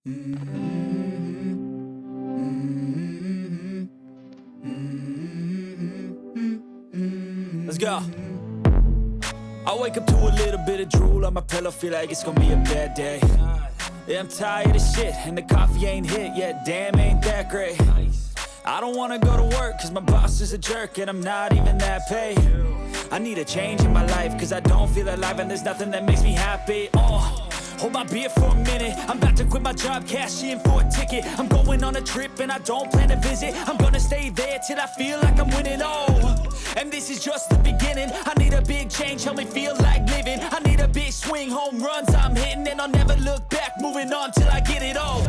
Let's go. I wake up to a little bit of drool on my pillow, feel like it's gonna be a bad day. Yeah, I'm tired of shit, and the coffee ain't hit yet, damn, ain't that great. I don't wanna go to work, cause my boss is a jerk, and I'm not even that paid. I need a change in my life, cause I don't feel alive, and there's nothing that makes me happy. Hold my beer for a minute, I'm about to quit my job, cash in for a ticket. I'm going on a trip and I don't plan to visit. I'm gonna stay there till I feel like I'm winning, and this is just the beginning. I need a big change, help me feel like living. I need a big swing, home runs I'm hitting, and I'll never look back, moving on till I get it all.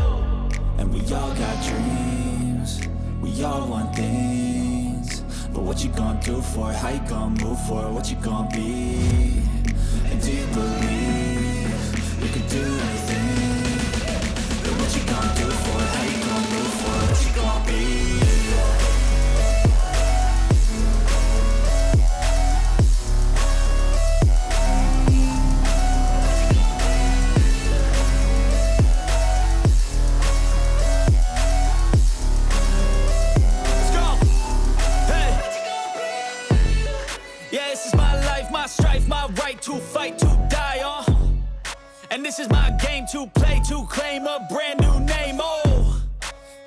And we all got dreams, we all want things, but what you gonna do for it? How you gonna move for it? What you gonna be? And do you believe you can do anything? But what you gonna do for it? How you gonna move for it? What you gonna be? To fight, to die on, and this is my game to play, to claim a brand new name,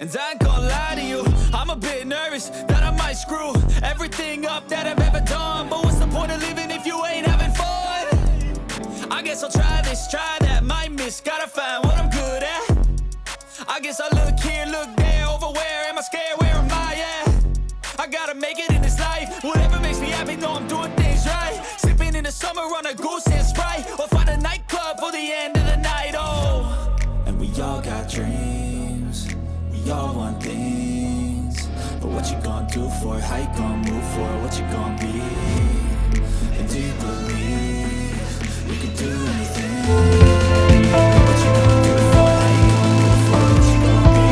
and I ain't gonna lie to you, I'm a bit nervous that I might screw everything up that I've ever done, but what's the point of living if you ain't having fun? I guess I'll try this, try that, might miss, gotta find what I'm good at. I guess I look here, look there, over where am I scared, where am I at? I gotta make it in this life, whatever makes me happy, know I'm doing things right. In the summer on a goose and Sprite, or find a nightclub for the end of the night, And we all got dreams, we all want things, but what you gonna do for it? How you gonna move for it? What you gonna be? And do you believe you can do anything? What you gonna do for it? How you gonna move for it? What you gonna be?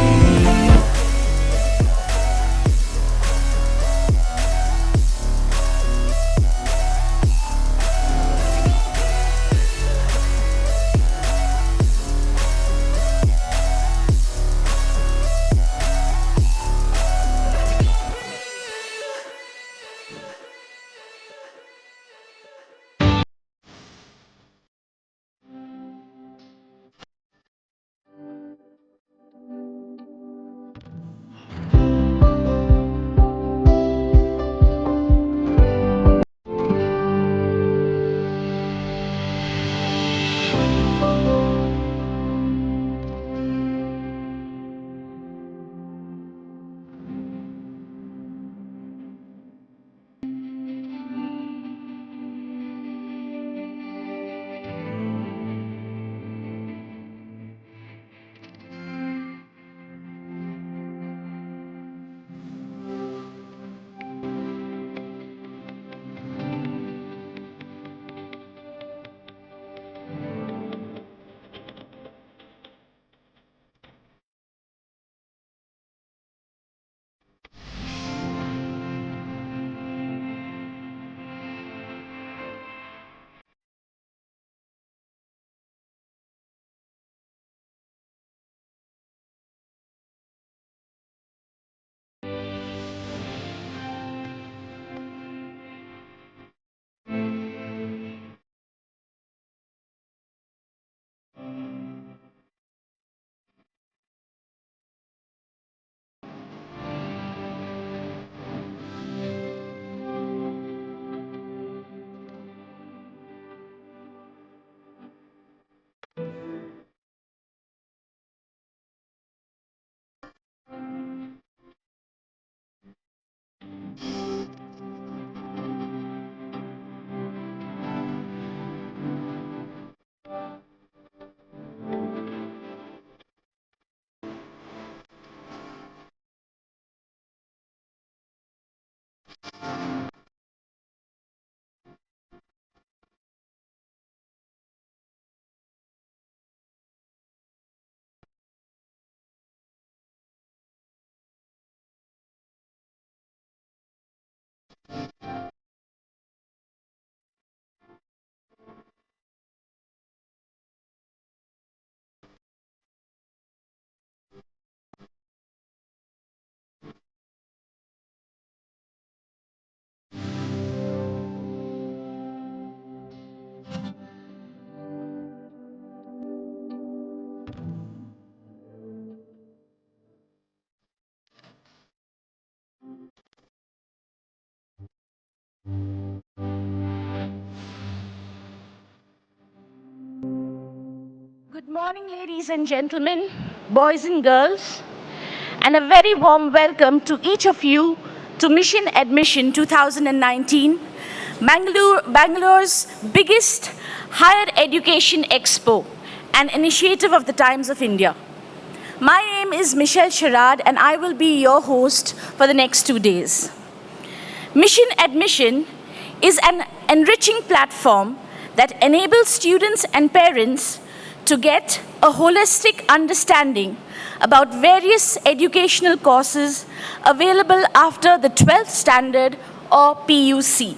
Good morning, ladies and gentlemen, boys and girls, and a very warm welcome to each of you to Mission Admission 2019, Bangalore's biggest higher education expo, an initiative of the Times of India. My name is Michelle Sharad, and I will be your host for the next 2 days. Mission Admission is an enriching platform that enables students and parents to get a holistic understanding about various educational courses available after the 12th standard or PUC.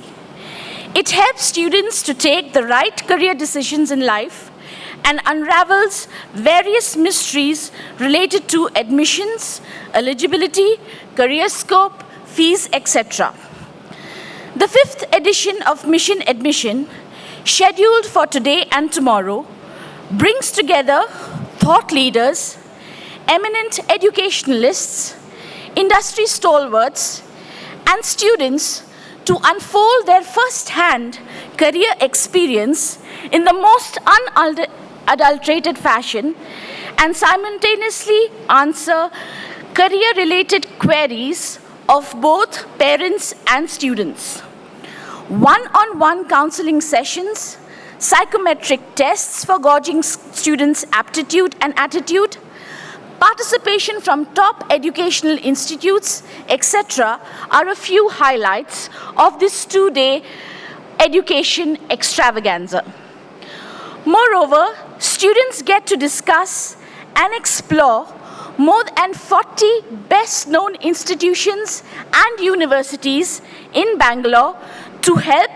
It helps students to take the right career decisions in life and unravels various mysteries related to admissions, eligibility, career scope, fees, etc. The 5th edition of Mission Admission, scheduled for today and tomorrow, brings together thought leaders, eminent educationalists, industry stalwarts, and students to unfold their first-hand career experience in the most unadulterated fashion and simultaneously answer career-related queries of both parents and students. One-on-one counseling sessions, psychometric tests for gauging students' aptitude and attitude, participation from top educational institutes, etc., are a few highlights of this 2-day education extravaganza. Moreover, students get to discuss and explore more than 40 best-known institutions and universities in Bangalore to help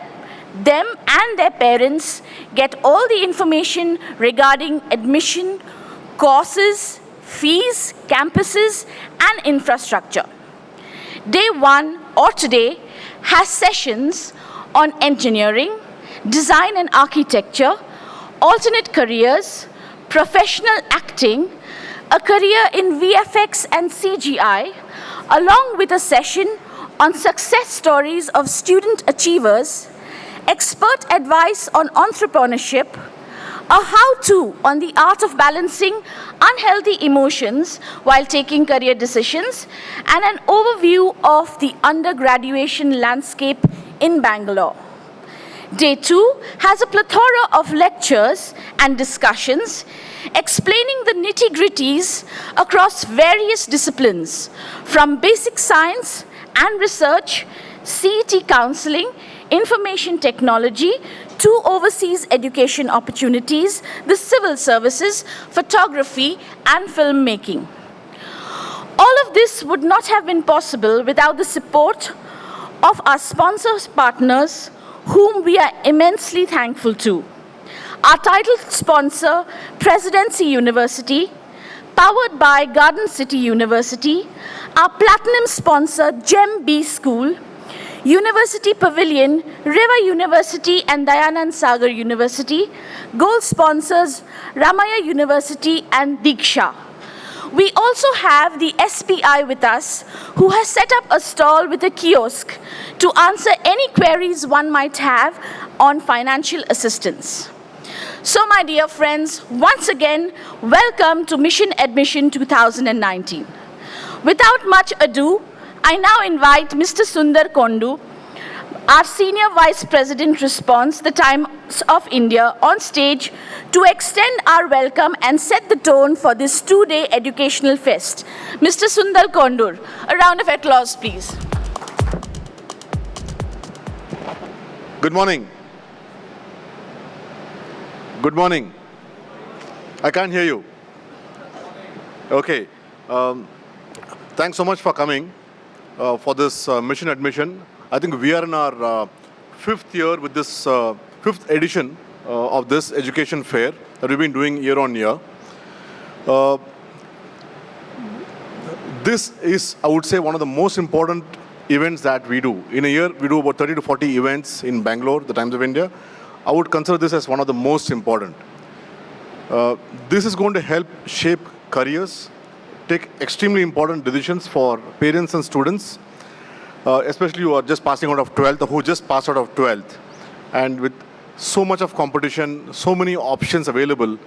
them and their parents get all the information regarding admission, courses, fees, campuses, and infrastructure. Day 1, or today, has sessions on engineering, design and architecture, alternate careers, professional acting, a career in VFX and CGI, along with a session on success stories of student achievers, expert advice on entrepreneurship, a how-to on the art of balancing unhealthy emotions while taking career decisions, and an overview of the undergraduation landscape in Bangalore. Day 2 has a plethora of lectures and discussions explaining the nitty-gritties across various disciplines, from basic science and research, CET counselling, information technology, to overseas education opportunities, the civil services, photography, and filmmaking. All of this would not have been possible without the support of our sponsors partners, whom we are immensely thankful to. Our title sponsor, Presidency University, powered by Garden City University, our platinum sponsor, Gem B School, University Pavilion, River University and Dayanand Sagar University, gold sponsors, Ramaya University and Diksha. We also have the SBI with us, who has set up a stall with a kiosk to answer any queries one might have on financial assistance. So, my dear friends, once again, welcome to Mission Admission 2019. Without much ado, I now invite Mr. Sundar Kondu, our Senior Vice President Response, the Times of India, on stage to extend our welcome and set the tone for this 2-day educational fest. Mr. Sundar Kondu, a round of applause, please. Good morning. Good morning. I can't hear you. Okay. Thanks so much for coming for this Mission Admission. I think we are in our 5th year with this 5th edition of this education fair that we've been doing year on year. This is, I would say, one of the most important events that we do. In a year, we do about 30 to 40 events in Bangalore, the Times of India. I would consider this as one of the most important. This is going to help shape careers, take extremely important decisions for parents and students, especially who are just passing out of 12th or who just passed out of 12th. And with so much of competition, so many options available,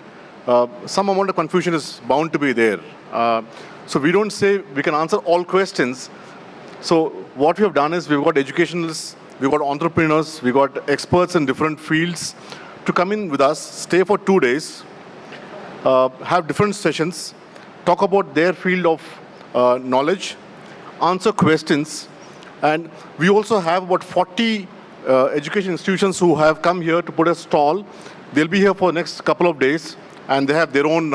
some amount of confusion is bound to be there. So we don't say we can answer all questions. So what we have done is we've got educationalists, we've got entrepreneurs, we've got experts in different fields to come in with us, stay for 2 days, have different sessions, talk about their field of knowledge, answer questions. And we also have about 40 education institutions who have come here to put a stall. They'll be here for the next couple of days, and they have their own,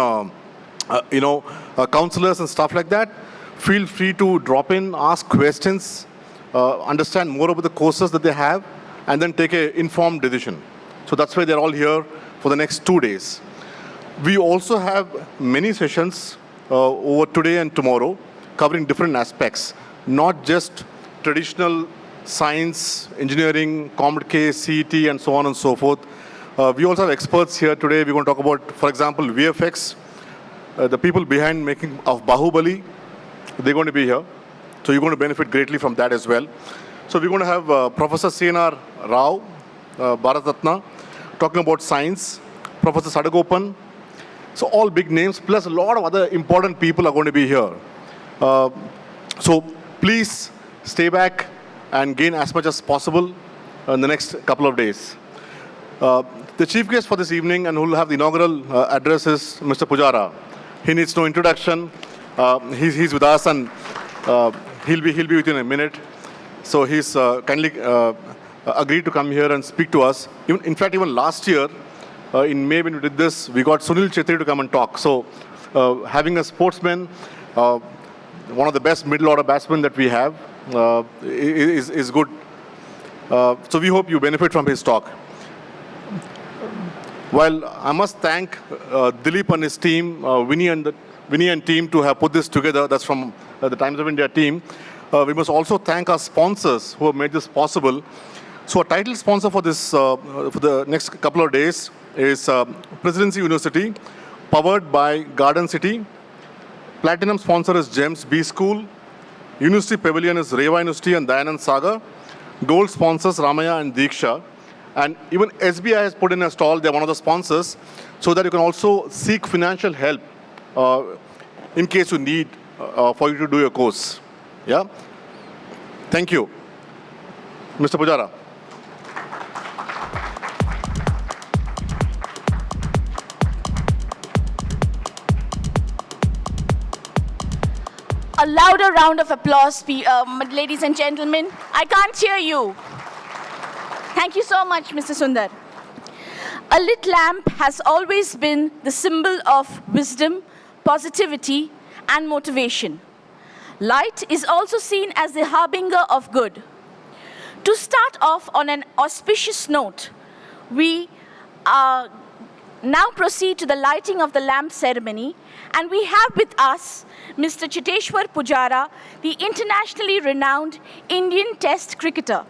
counselors and stuff like that. Feel free to drop in, ask questions, understand more about the courses that they have, and then take an informed decision. So that's why they're all here for the next 2 days. We also have many sessions over today and tomorrow covering different aspects, not just traditional science, engineering, COMEDK, CET, and so on and so forth. We also have experts here today. We're going to talk about, for example, VFX, the people behind making of Bahubali. They're going to be here. So you're going to benefit greatly from that as well. So we're going to have Professor C.N.R. Rao, Bharat Ratna, talking about science, Professor Sadagopan. So all big names, plus a lot of other important people are going to be here. So please stay back and gain as much as possible in the next couple of days. The chief guest for this evening and who will have the inaugural address is Mr. Pujara. He needs no introduction. He's with us, and he'll be with you in a minute. So he's kindly agreed to come here and speak to us. In fact, even last year, in May when we did this, we got Sunil Chhetri to come and talk. So having a sportsman, one of the best middle order batsmen that we have, is good. So we hope you benefit from his talk. While I must thank Dilip and his team, Vinny and team to have put this together. That's from the Times of India team. We must also thank our sponsors who have made this possible. So our title sponsor for this for the next couple of days is Presidency University, powered by Garden City. Platinum sponsor is GEMS B School. University Pavilion is Reva University and Dayanand Sagar. Gold sponsors Ramaya and Diksha. And even SBI has put in a stall. They're one of the sponsors, so that you can also seek financial help in case you need for you to do your course. Yeah? Thank you. Mr. Pujara. A louder round of applause, ladies and gentlemen. I can't hear you. Thank you so much, Mr. Sundar. A lit lamp has always been the symbol of wisdom, positivity, and motivation. Light is also seen as the harbinger of good. To start off on an auspicious note, we now proceed to the lighting of the lamp ceremony, and we have with us Mr. Cheteshwar Pujara, the internationally renowned Indian Test cricketer.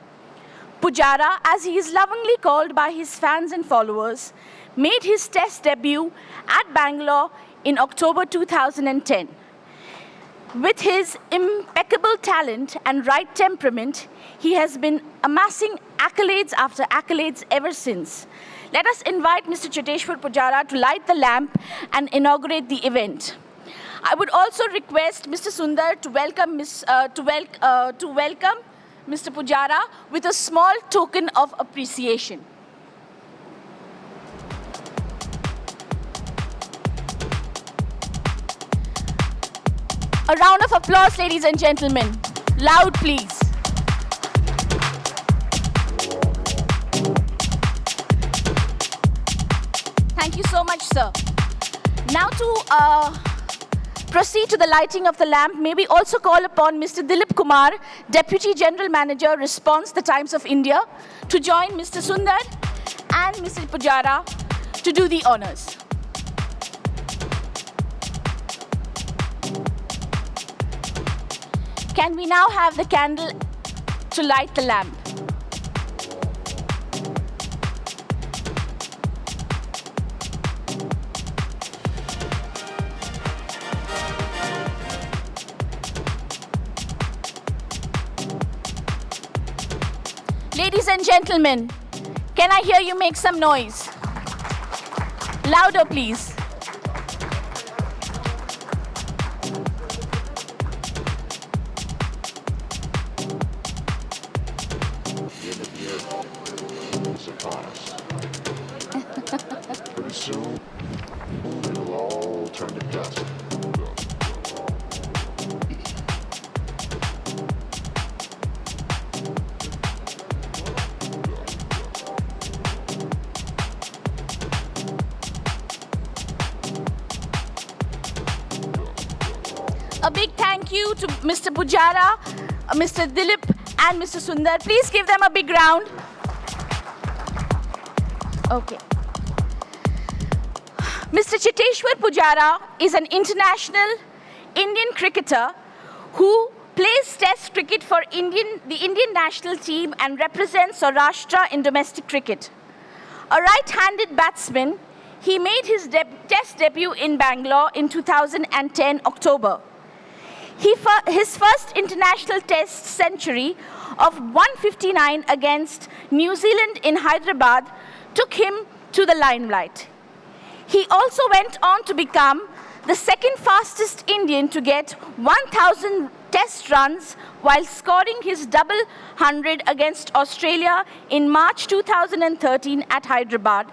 Pujara, as he is lovingly called by his fans and followers, made his Test debut at Bangalore in October 2010. With his impeccable talent and right temperament, he has been amassing accolades after accolades ever since. Let us invite Mr. Cheteshwar Pujara to light the lamp and inaugurate the event. I would also request Mr. Sundar to welcome Mr. Pujara with a small token of appreciation. A round of applause, ladies and gentlemen. Loud, please. Thank you so much, sir. Now to proceed to the lighting of the lamp, may we also call upon Mr. Dilip Kumar, Deputy General Manager, Response, The Times of India, to join Mr. Sundar and Mr. Pujara to do the honors. Can we now have the candle to light the lamp? Ladies and gentlemen, can I hear you make some noise? Louder, please. Pretty soon, it'll all turn to dust. A big thank you to Mr. Pujara, Mr. Dilip, and Mr. Sundar. Please give them a big round. Okay. Mr. Cheteshwar Pujara is an international Indian cricketer who plays Test cricket for the Indian national team and represents Saurashtra in domestic cricket. A right-handed batsman, he made his Test debut in Bangalore in 2010 October. His first international Test century of 159 against New Zealand in Hyderabad took him to the limelight. He also went on to become the second fastest Indian to get 1,000 Test runs while scoring his double 100 against Australia in March 2013 at Hyderabad,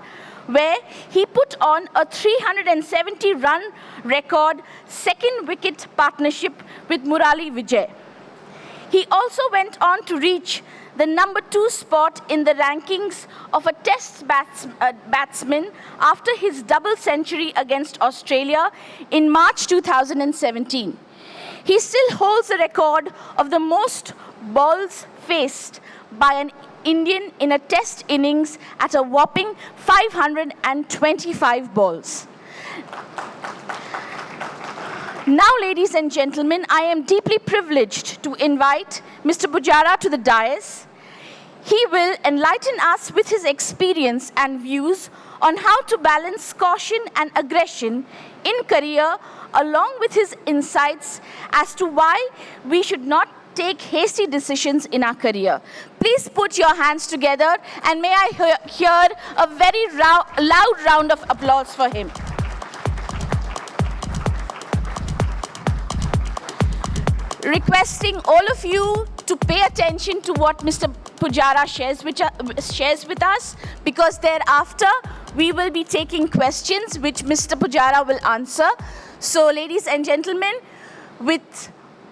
where he put on a 370-run record second wicket partnership with Murali Vijay. He also went on to reach the number 2 spot in the rankings of a Test batsman after his double century against Australia in March 2017. He still holds the record of the most balls faced by an Indian in a Test innings at a whopping 525 balls. Now, ladies and gentlemen, I am deeply privileged to invite Mr. Pujara to the dais. He will enlighten us with his experience and views on how to balance caution and aggression in career, along with his insights as to why we should not take hasty decisions in our career. Please put your hands together and may I hear a very loud round of applause for him. Requesting all of you to pay attention to what Mr. Pujara shares with us, because thereafter we will be taking questions which Mr. Pujara will answer. So, ladies and gentlemen, with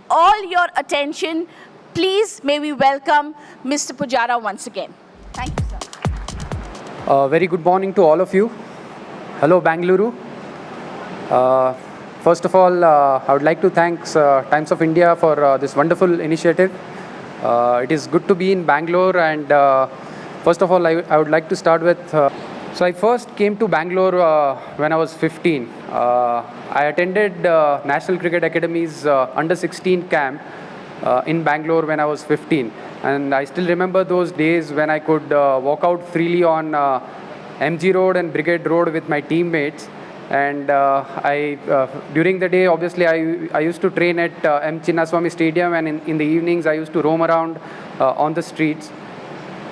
all your attention, please may we welcome Mr. Pujara once again. Thank you, sir. Very good morning to all of you. Hello, Bangalore. First of all, I would like to thank Times of India for this wonderful initiative. It is good to be in Bangalore, and first of all, I would like to start with... So I first came to Bangalore when I was 15. I attended National Cricket Academy's under 16 camp in Bangalore when I was 15. And I still remember those days when I could walk out freely on MG Road and Brigade Road with my teammates. And during the day, obviously, I used to train at M. Chinnaswamy Stadium, and in the evenings, I used to roam around on the streets.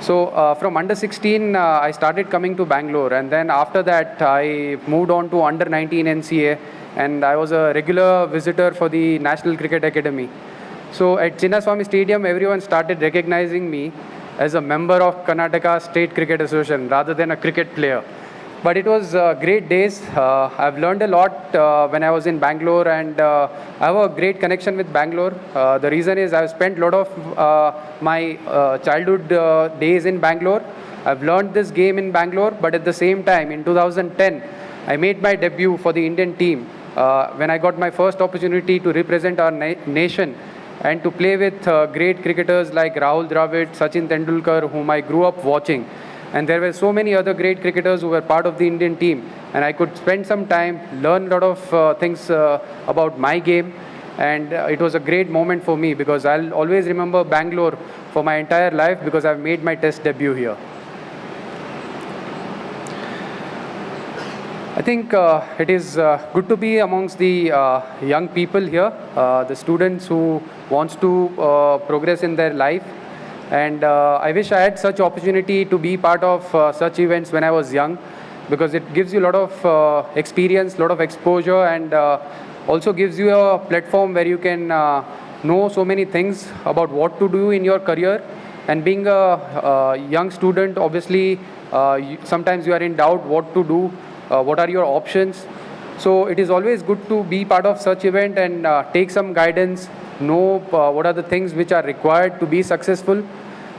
So from under 16, I started coming to Bangalore, and then after that, I moved on to under 19 NCA, and I was a regular visitor for the National Cricket Academy. So at Chinnaswamy Stadium, everyone started recognizing me as a member of Karnataka State Cricket Association rather than a cricket player. But it was great days. I've learned a lot when I was in Bangalore, and I have a great connection with Bangalore. The reason is I've spent a lot of my childhood days in Bangalore. I've learned this game in Bangalore, but at the same time, in 2010, I made my debut for the Indian team when I got my first opportunity to represent our nation and to play with great cricketers like Rahul Dravid, Sachin Tendulkar, whom I grew up watching. And there were so many other great cricketers who were part of the Indian team. And I could spend some time, learn a lot of things about my game. And it was a great moment for me, because I'll always remember Bangalore for my entire life, because I've made my Test debut here. I think it is good to be amongst the young people here, the students who wants to progress in their life. And I wish I had such opportunity to be part of such events when I was young, because it gives you a lot of experience, lot of exposure, and also gives you a platform where you can know so many things about what to do in your career. And being a young student, obviously, sometimes you are in doubt what to do, what are your options. So it is always good to be part of such event and take some guidance, know what are the things which are required to be successful.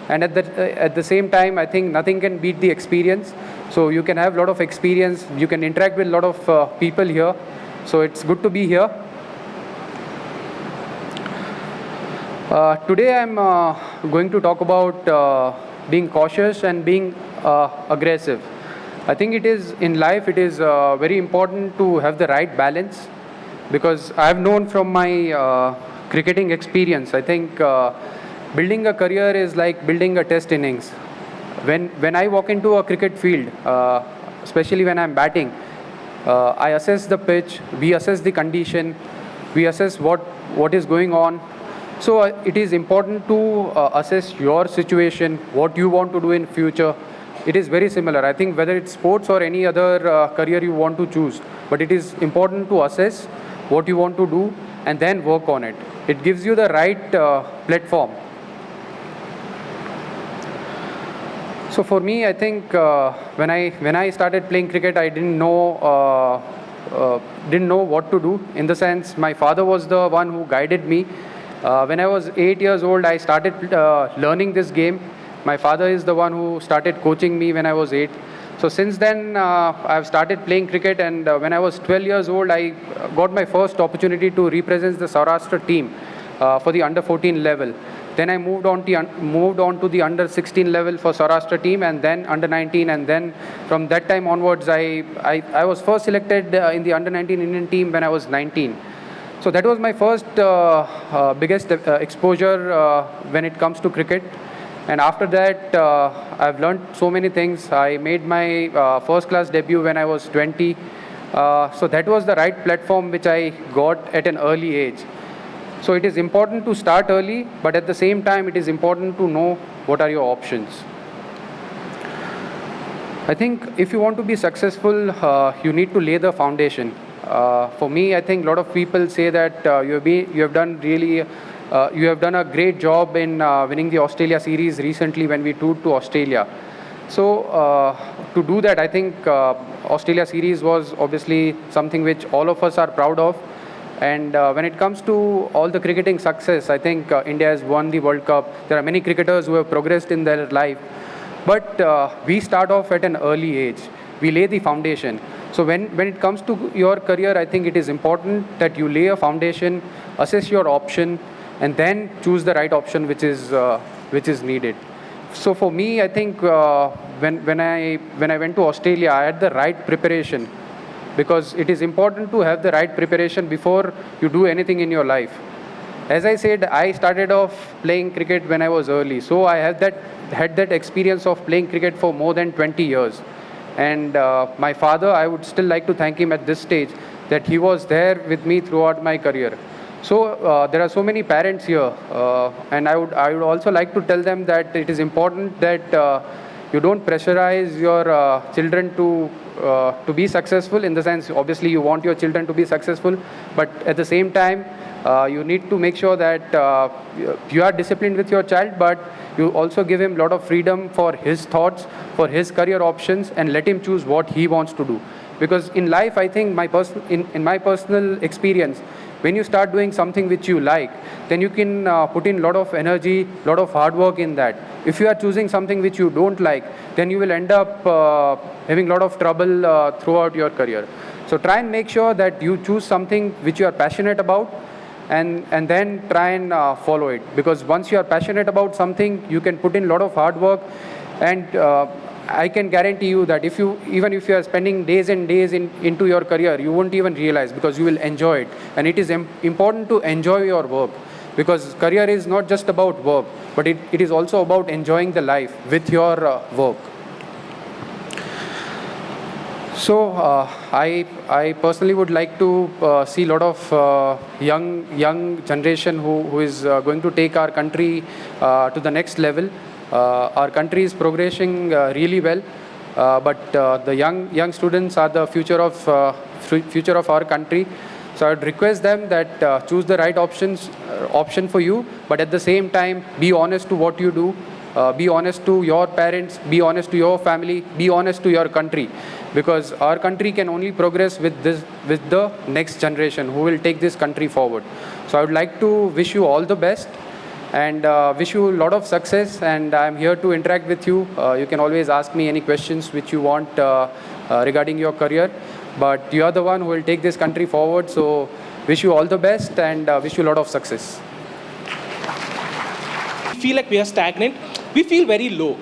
And at the same time, I think nothing can beat the experience. So you can have a lot of experience, you can interact with a lot of people here. So it's good to be here. Today I'm going to talk about being cautious and being aggressive. I think it is in life, it is very important to have the right balance, because I've known from my cricketing experience, I think building a career is like building a test innings. When I walk into a cricket field, especially when I'm batting, I assess the pitch, we assess the condition, we assess what is going on. So it is important to assess your situation, what you want to do in future. It is very similar. I think whether it's sports or any other career you want to choose, but it is important to assess what you want to do and then work on it. It gives you the right platform. So for me, I think when I started playing cricket, I didn't know what to do. In the sense, my father was the one who guided me. When I was 8 years old, I started learning this game. My father is the one who started coaching me when I was 8. So since then, I've started playing cricket, and when I was 12 years old, I got my first opportunity to represent the Saurashtra team for the under 14 level. Then I moved on to the under 16 level for Saurashtra team, and then under 19, and then from that time onwards, I was first selected in the under 19 Indian team when I was 19. So that was my first biggest exposure when it comes to cricket. And after that, I've learned so many things. I made my first class debut when I was 20. So that was the right platform which I got at an early age. So it is important to start early, but at the same time, it is important to know what are your options. I think if you want to be successful, you need to lay the foundation. For me, I think a lot of people say that you have done a great job in winning the Australia series recently when we toured to Australia. So to do that, I think Australia series was obviously something which all of us are proud of. And when it comes to all the cricketing success, I think India has won the World Cup. There are many cricketers who have progressed in their life. But we start off at an early age. We lay the foundation. So when it comes to your career, I think it is important that you lay a foundation, assess your option, and then choose the right option which is needed. So for me, I think when I went to Australia, I had the right preparation, because it is important to have the right preparation before you do anything in your life. As I said, I started off playing cricket when I was early, so I had that experience of playing cricket for more than 20 years. And my father, I would still like to thank him at this stage that he was there with me throughout my career. So there are so many parents here, and I would also like to tell them that it is important that you don't pressurize your children to be successful. In the sense, obviously you want your children to be successful, but at the same time, you need to make sure that you are disciplined with your child, but you also give him a lot of freedom for his thoughts, for his career options, and let him choose what he wants to do. Because in life, I think in my personal experience, when you start doing something which you like, then you can put in a lot of energy, a lot of hard work in that. If you are choosing something which you don't like, then you will end up having a lot of trouble throughout your career. So try and make sure that you choose something which you are passionate about, and then try and follow it. Because once you are passionate about something, you can put in a lot of hard work, and I can guarantee you that even if you are spending days and days into your career, you won't even realize, because you will enjoy it. And it is important to enjoy your work, because career is not just about work, but it is also about enjoying the life with your work. So I personally would like to see a lot of young generation who is going to take our country to the next level. Our country is progressing really well, but the young students are the future of our country. So I would request them that choose the right option for you, but at the same time be honest to what you do. Be honest to your parents, be honest to your family, be honest to your country, because our country can only progress with the next generation who will take this country forward. So I would like to wish you all the best and wish you a lot of success, and I'm here to interact with you. You can always ask me any questions which you want regarding your career, but you are the one who will take this country forward. So wish you all the best and wish you a lot of success. Feel like we are stagnant, we feel very low.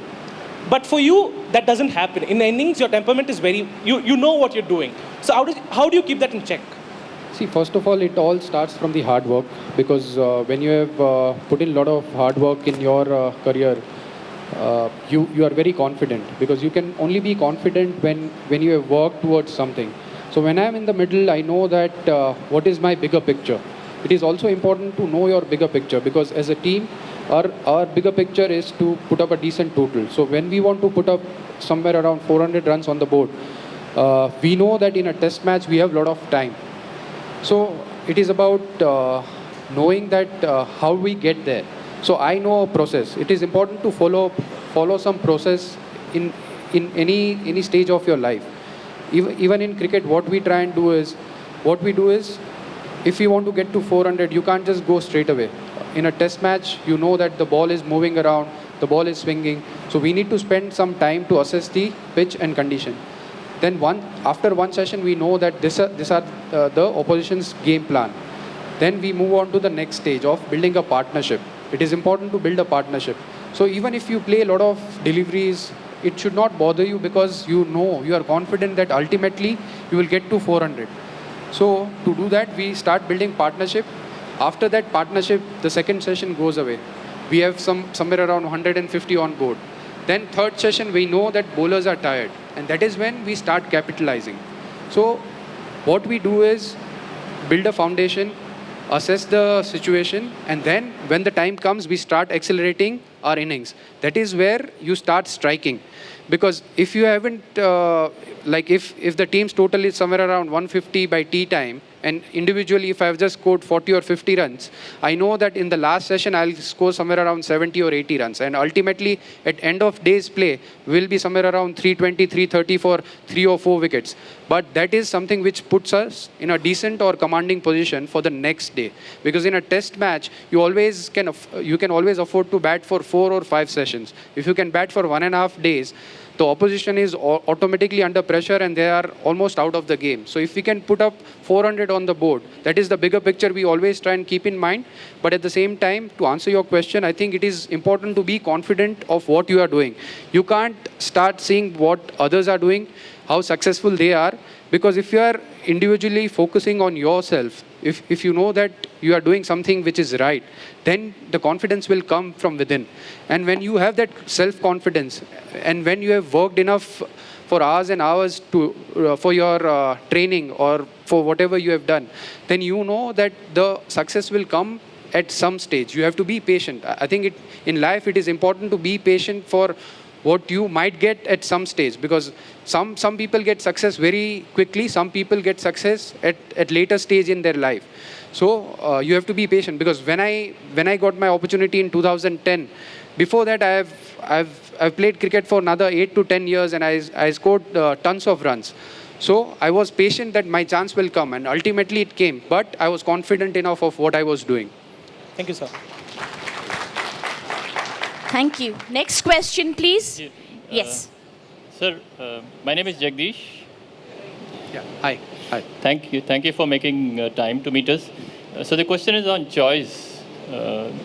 But for you, that doesn't happen. In innings, your temperament is very, you know what you're doing. So how do you keep that in check? See, first of all, it all starts from the hard work, because when you have put in a lot of hard work in your career, you are very confident, because you can only be confident when you have worked towards something. So when I am in the middle, I know that what is my bigger picture. It is also important to know your bigger picture, because as a team, our bigger picture is to put up a decent total. So when we want to put up somewhere around 400 runs on the board, we know that in a test match we have a lot of time. So it is about knowing that how we get there. So I know a process. It is important to follow some process in any stage of your life. Even in cricket, what we do is, if you want to get to 400, you can't just go straight away. In a test match, you know that the ball is moving around, the ball is swinging. So we need to spend some time to assess the pitch and condition. Then after one session, we know that these are the opposition's game plan. Then we move on to the next stage of building a partnership. It is important to build a partnership. So even if you play a lot of deliveries, it should not bother you, because you are confident that ultimately you will get to 400. So to do that, we start building partnership. After that partnership, the second session goes away. We have somewhere around 150 on board. Then third session, we know that bowlers are tired, and that is when we start capitalizing. So what we do is build a foundation, assess the situation, and then when the time comes, we start accelerating our innings. That is where you start striking. Because if you haven't, if the team's total is somewhere around 150 by tea time, and individually if I've just scored 40 or 50 runs, I know that in the last session I'll score somewhere around 70 or 80 runs. And ultimately, at end of day's play, will be somewhere around 320, 330 for 3 or 4 wickets. But that is something which puts us in a decent or commanding position for the next day. Because in a test match, you can always afford to bat for 4 or 5 sessions. If you can bat for 1.5 days, the opposition is automatically under pressure and they are almost out of the game. So if we can put up 400 on the board, that is the bigger picture we always try and keep in mind. But at the same time, to answer your question, I think it is important to be confident of what you are doing. You can't start seeing what others are doing, how successful they are, because if you are individually focusing on yourself, if you know that you are doing something which is right, then the confidence will come from within. And when you have that self-confidence, and when you have worked enough for hours and hours for your training or for whatever you have done, then you know that the success will come at some stage. You have to be patient. I think in life it is important to be patient for what you might get at some stage, because some people get success very quickly, some people get success at later stage in their life. So you have to be patient, because when I got my opportunity in 2010, before that I've played cricket for another 8 to 10 years and I scored tons of runs. So I was patient that my chance will come, and ultimately it came, but I was confident enough of what I was doing. Thank you, sir. Thank you. Next question, please. Yes. Sir, my name is Jagdish. Yeah. Hi. Thank you for making time to meet us. So the question is on choice.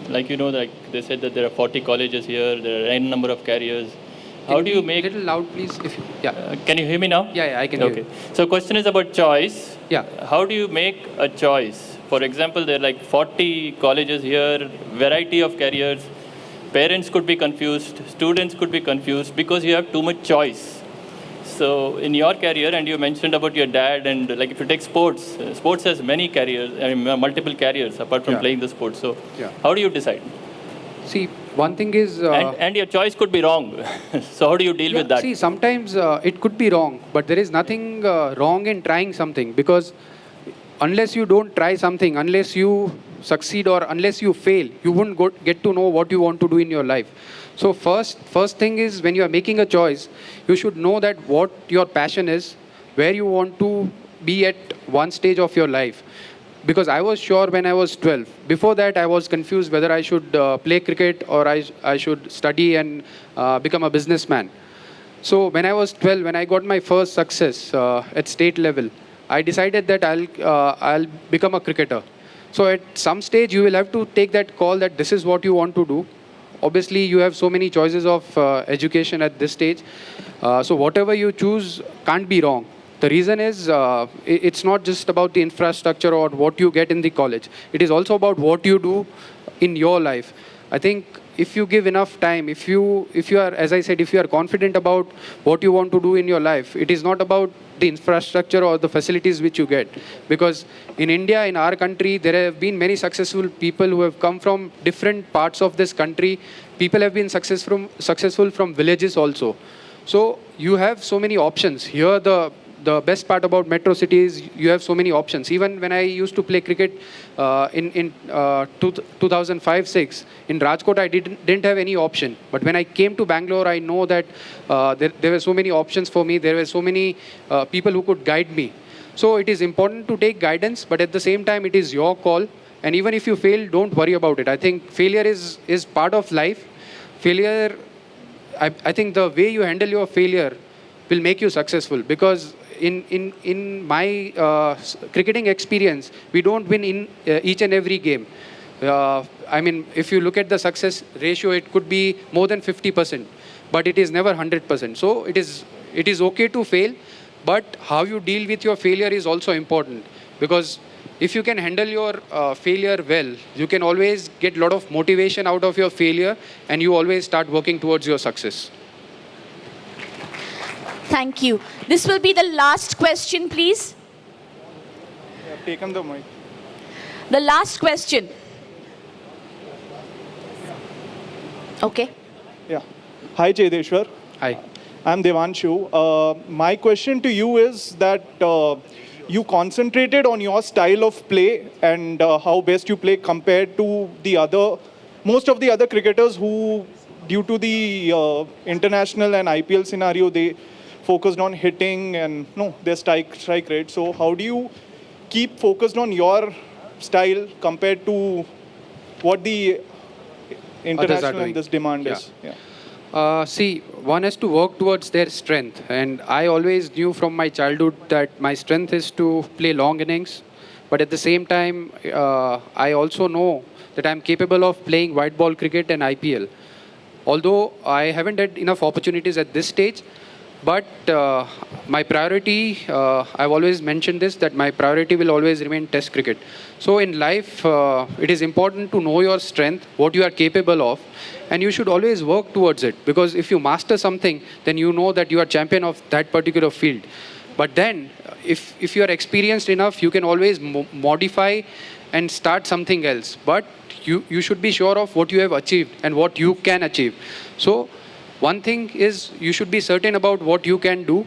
Like they said that there are 40 colleges here, there are n number of carriers. How do you make... A little loud, please. Can you hear me now? Yeah, I can hear you. So question is about choice. Yeah. How do you make a choice? For example, there are like 40 colleges here, variety of carriers. Parents could be confused, students could be confused because you have too much choice. So in your career, and you mentioned about your dad, and like if you take sports, sports has many careers, I mean, multiple careers apart from playing the sport. So how do you decide? See, one thing is... and your choice could be wrong. So how do you deal with that? See, sometimes it could be wrong, but there is nothing wrong in trying something, because unless you don't try something, unless you succeed or unless you fail, you wouldn't get to know what you want to do in your life. So first thing is, when you are making a choice, you should know that what your passion is, where you want to be at one stage of your life. Because I was sure when I was 12. Before that, I was confused whether I should play cricket or I should study and become a businessman. So when I was 12, when I got my first success at state level, I decided that I'll become a cricketer. So at some stage, you will have to take that call that this is what you want to do. Obviously, you have so many choices of education at this stage. So whatever you choose can't be wrong. The reason is, it's not just about the infrastructure or what you get in the college. It is also about what you do in your life. I think if you give enough time, if you are, as I said, if you are confident about what you want to do in your life, it is not about the infrastructure or the facilities which you get. Because in India, in our country, there have been many successful people who have come from different parts of this country. People have been successful from villages also. So you have so many options. Here, the best part about metro cities, you have so many options. Even when I used to play cricket in 2005-06, in Rajkot, I didn't have any option. But when I came to Bangalore, I know that there were so many options for me. There were so many people who could guide me. So it is important to take guidance, but at the same time, it is your call. And even if you fail, don't worry about it. I think failure is part of life. Failure, I think the way you handle your failure will make you successful. Because in my cricketing experience, we don't win in each and every game. I mean, if you look at the success ratio, it could be more than 50%, but it is never 100%. So it is okay to fail, but how you deal with your failure is also important. Because if you can handle your failure well, you can always get a lot of motivation out of your failure, and you always start working towards your success. Thank you. This will be the last question, please. I have taken the mic. The last question. Okay. Yeah. Hi, Cheteshwar. Hi. I'm Devanshu. My question to you is that you concentrated on your style of play and how best you play compared to most of the other cricketers who, due to the international and IPL scenario, they focused on hitting and their strike rate. So how do you keep focused on your style compared to what the international and this demand is? Yeah. See, one has to work towards their strength. And I always knew from my childhood that my strength is to play long innings. But at the same time, I also know that I'm capable of playing white ball cricket and IPL. Although I haven't had enough opportunities at this stage, but my priority, I've always mentioned this, that my priority will always remain Test cricket. So in life, it is important to know your strength, what you are capable of, and you should always work towards it. Because if you master something, then you know that you are champion of that particular field. But then, if you are experienced enough, you can always modify and start something else. But you should be sure of what you have achieved and what you can achieve. So one thing is, you should be certain about what you can do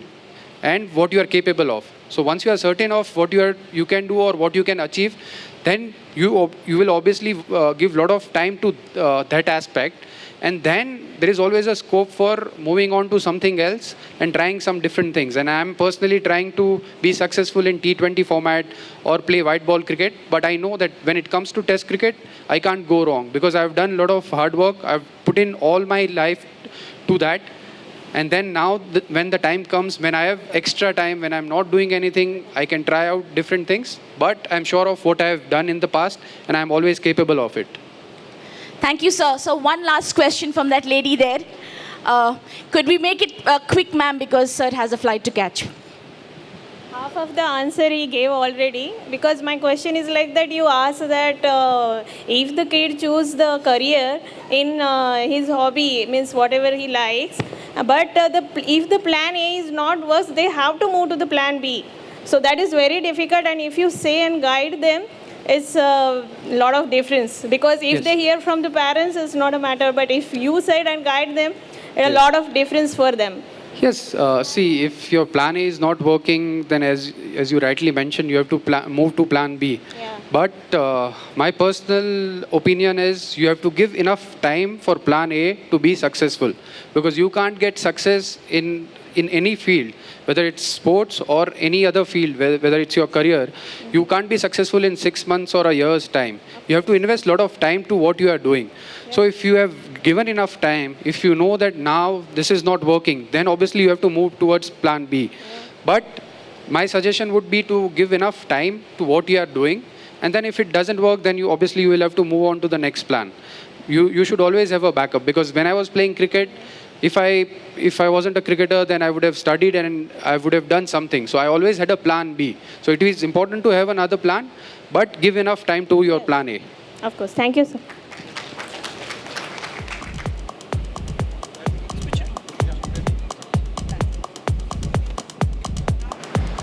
and what you are capable of. So once you are certain of what you can do or what you can achieve, then you will obviously give a lot of time to that aspect. And then there is always a scope for moving on to something else and trying some different things. And I am personally trying to be successful in T20 format or play white ball cricket. But I know that when it comes to Test cricket, I can't go wrong, because I've done a lot of hard work. I've put in all my life to that. And then now, when the time comes, when I have extra time, when I'm not doing anything, I can try out different things. But I'm sure of what I have done in the past, and I'm always capable of it. Thank you, sir. So one last question from that lady there. Could we make it quick, ma'am, because sir has a flight to catch. Half of the answer he gave already, because my question is like that you asked that if the kid choose the career in his hobby, means whatever he likes, But if the plan A is not works, they have to move to the plan B. So that is very difficult, and if you say and guide them, it's a lot of difference. Because if they hear from the parents, it's not a matter, but if you said and guide them, a lot of difference for them. Yes, see, if your plan A is not working, then as you rightly mentioned, you have to move to plan B. Yeah. But my personal opinion is you have to give enough time for plan A to be successful. Because you can't get success in any field, whether it's sports or any other field, whether it's your career. You can't be successful in 6 months or a year's time. You have to invest a lot of time to what you are doing. So if you have given enough time, if you know that now this is not working, then obviously you have to move towards plan B. But my suggestion would be to give enough time to what you are doing, and then if it doesn't work, then you will have to move on to the next plan. You should always have a backup, because when I was playing cricket, if I wasn't a cricketer, then I would have studied and I would have done something. So I always had a plan B. So it is important to have another plan, but give enough time to your plan A. Of course. Thank you, sir.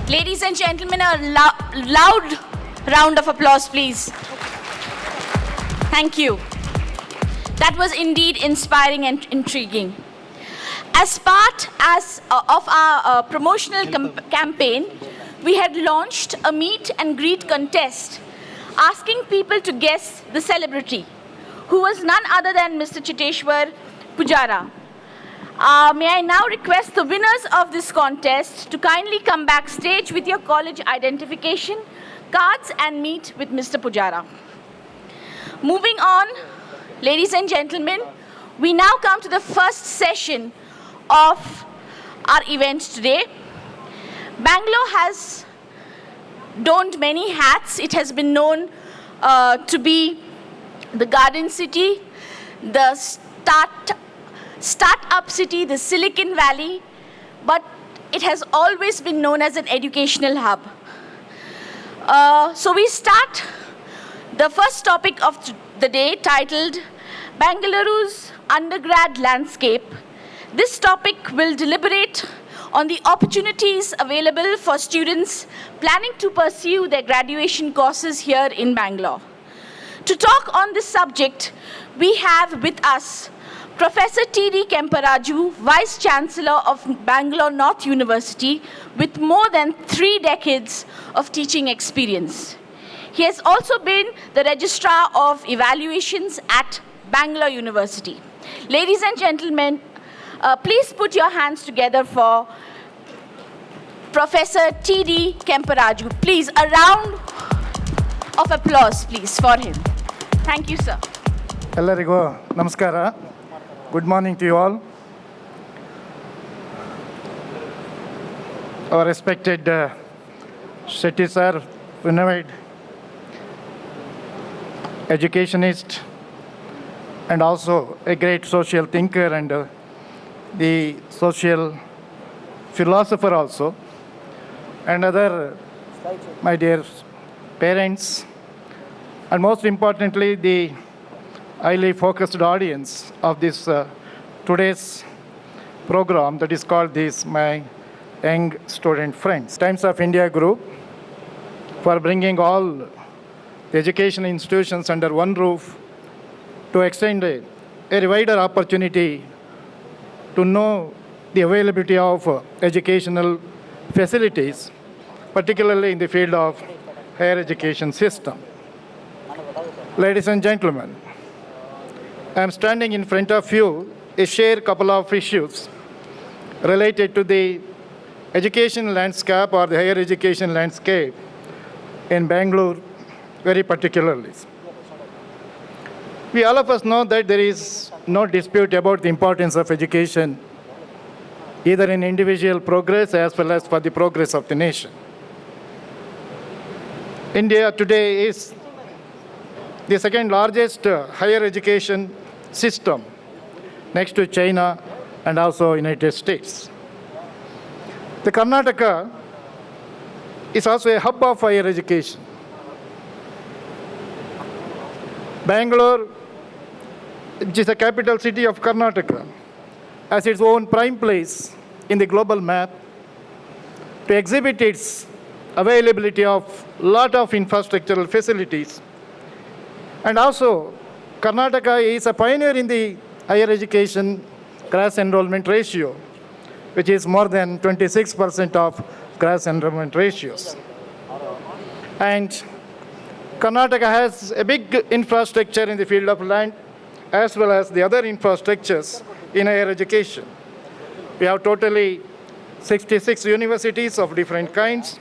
Ladies and gentlemen, a loud round of applause, please. Thank you. That was indeed inspiring and intriguing. As part of our promotional campaign, we had launched a meet and greet contest asking people to guess the celebrity, who was none other than Mr. Cheteshwar Pujara. May I now request the winners of this contest to kindly come backstage with your college identification cards and meet with Mr. Pujara. Moving on, ladies and gentlemen, we now come to the first session of our event today. Bangalore has donned many hats. It has been known to be the Garden City, the Start-up City, the Silicon Valley, but it has always been known as an educational hub. So we start the first topic of the day, titled Bangaluru's Undergrad Landscape. This topic will deliberate on the opportunities available for students planning to pursue their graduation courses here in Bangalore. To talk on this subject, we have with us Professor T.D. Kemparaju, Vice Chancellor of Bangalore North University, with more than 3 decades of teaching experience. He has also been the Registrar of Evaluations at Bangalore University. Ladies and gentlemen, please put your hands together for Professor T.D. Kemparaju. Please, a round of applause, please, for him. Thank you, sir. Ellarigu namaskara. Good morning to you all. Our respected Shetty sir, renowned educationist and also a great social thinker and the social philosopher also, and other my dear parents, and most importantly the highly focused audience of this today's program that is called this my young student friends. Times of India Group for bringing all the educational institutions under one roof to extend a wider opportunity to know the availability of educational facilities, particularly in the field of higher education system. Ladies and gentlemen, I am standing in front of you to share a couple of issues related to the education landscape or the higher education landscape in Bangalore very particularly. We all of us know that there is no dispute about the importance of education, either in individual progress as well as for the progress of the nation. India today is the second largest higher education system next to China and also United States. The Karnataka is also a hub of higher education. Bangalore, which is the capital city of Karnataka, as its own prime place in the global map, to exhibit its availability of lot of infrastructural facilities. And also, Karnataka is a pioneer in the higher education class enrollment ratio, which is more than 26% of class enrollment ratios. And Karnataka has a big infrastructure in the field of land, as well as the other infrastructures in higher education. We have totally 66 universities of different kinds,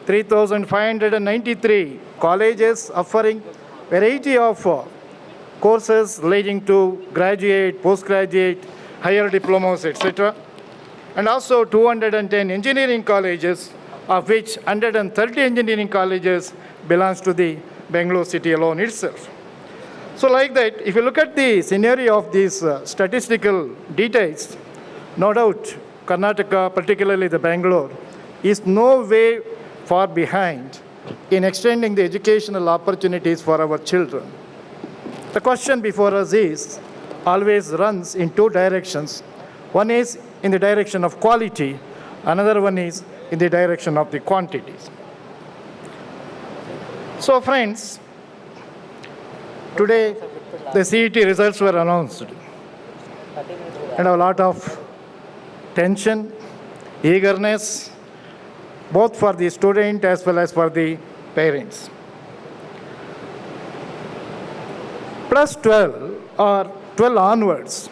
3,593 colleges offering variety of courses leading to graduate, postgraduate, higher diplomas, etc. And also 210 engineering colleges, of which 130 engineering colleges belongs to the Bangalore city alone itself. So like that, if you look at the scenario of these statistical details, no doubt Karnataka, particularly the Bangalore, is no way far behind in extending the educational opportunities for our children. The question before us is, always runs in two directions. One is in the direction of quality, another one is in the direction of the quantities. So friends, today the CET results were announced, and a lot of tension, eagerness, both for the student as well as for the parents. Plus 12 or 12 onwards,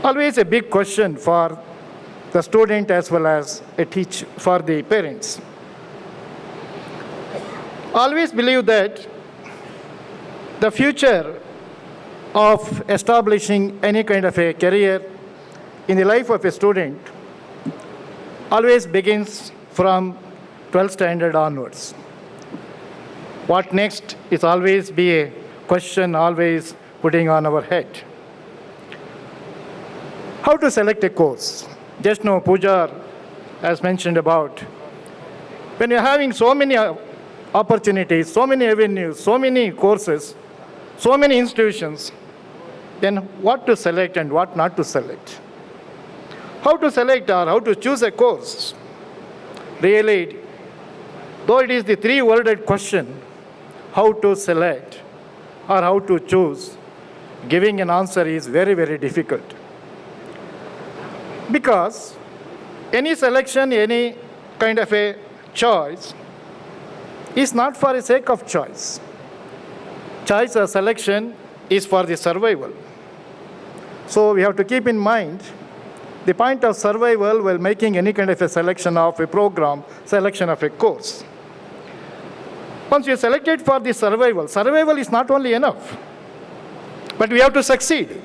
always a big question for the student as well as a teacher, for the parents. Always believe that the future of establishing any kind of a career in the life of a student always begins from 12th standard onwards. What next is always be a question always putting on our head. How to select a course? Just now Pooja has mentioned about, when you're having so many opportunities, so many avenues, so many courses, so many institutions, then what to select and what not to select? How to select or how to choose a course? Really, though it is the three-worded question, how to select or how to choose, giving an answer is very, very difficult. Because any selection, any kind of a choice is not for the sake of choice. Choice or selection is for the survival. So we have to keep in mind the point of survival while making any kind of a selection of a program, selection of a course. Once you select it for the survival, survival is not only enough, but we have to succeed.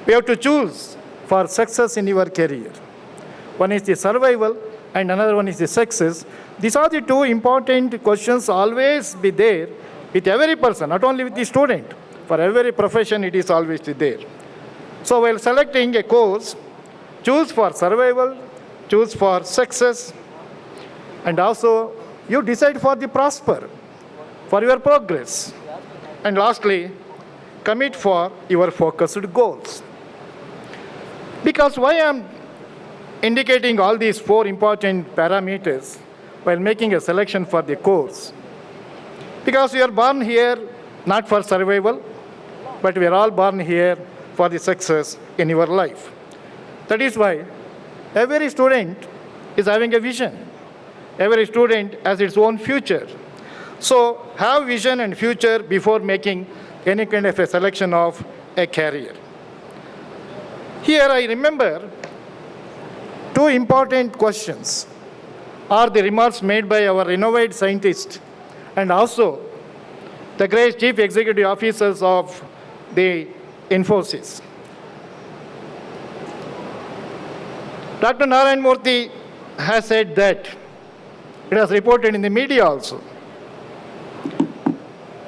We have to choose for success in your career. One is the survival and another one is the success. These are the two important questions always be there with every person, not only with the student. For every profession, it is always there. So while selecting a course, choose for survival, choose for success, and also you decide for the prosper, for your progress. And lastly, commit for your focused goals. Because why I am indicating all these four important parameters while making a selection for the course? Because we are born here not for survival, but we are all born here for the success in your life. That is why every student is having a vision. Every student has its own future. So have vision and future before making any kind of a selection of a career. Here I remember two important questions are the remarks made by our renowned scientists and also the great chief executive officers of the Infosys. Dr. Narayan Murthy has said that, it was reported in the media also,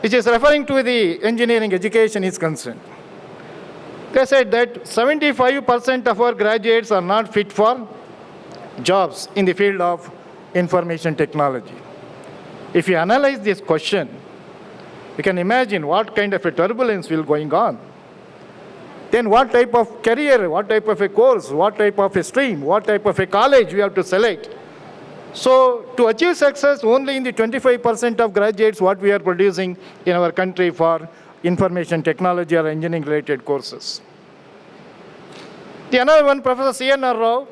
which is referring to the engineering education is concerned. They said that 75% of our graduates are not fit for jobs in the field of information technology. If you analyze this question, you can imagine what kind of a turbulence will going on. then what type of career, what type of a course, what type of a stream, what type of a college we have to select. So to achieve success, only in the 25% of graduates what we are producing in our country for information technology or engineering related courses. The another one, Professor C.N.R. Rao,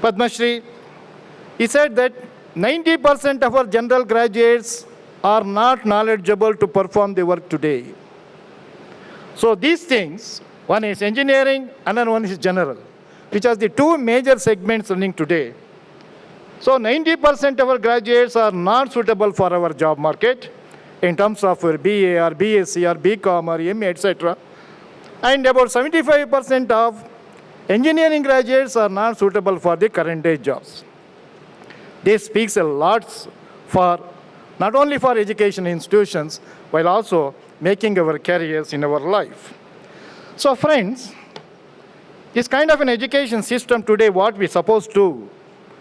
Padma Shri, he said that 90% of our general graduates are not knowledgeable to perform the work today. So these things, one is engineering, another one is general, which are the two major segments running today. So 90% of our graduates are not suitable for our job market in terms of BA or BSc or BCom or MA, etc. And about 75% of engineering graduates are not suitable for the current day jobs. This speaks a lot for not only for education institutions, while also making our careers in our life. So friends, this kind of an education system today, what we're supposed to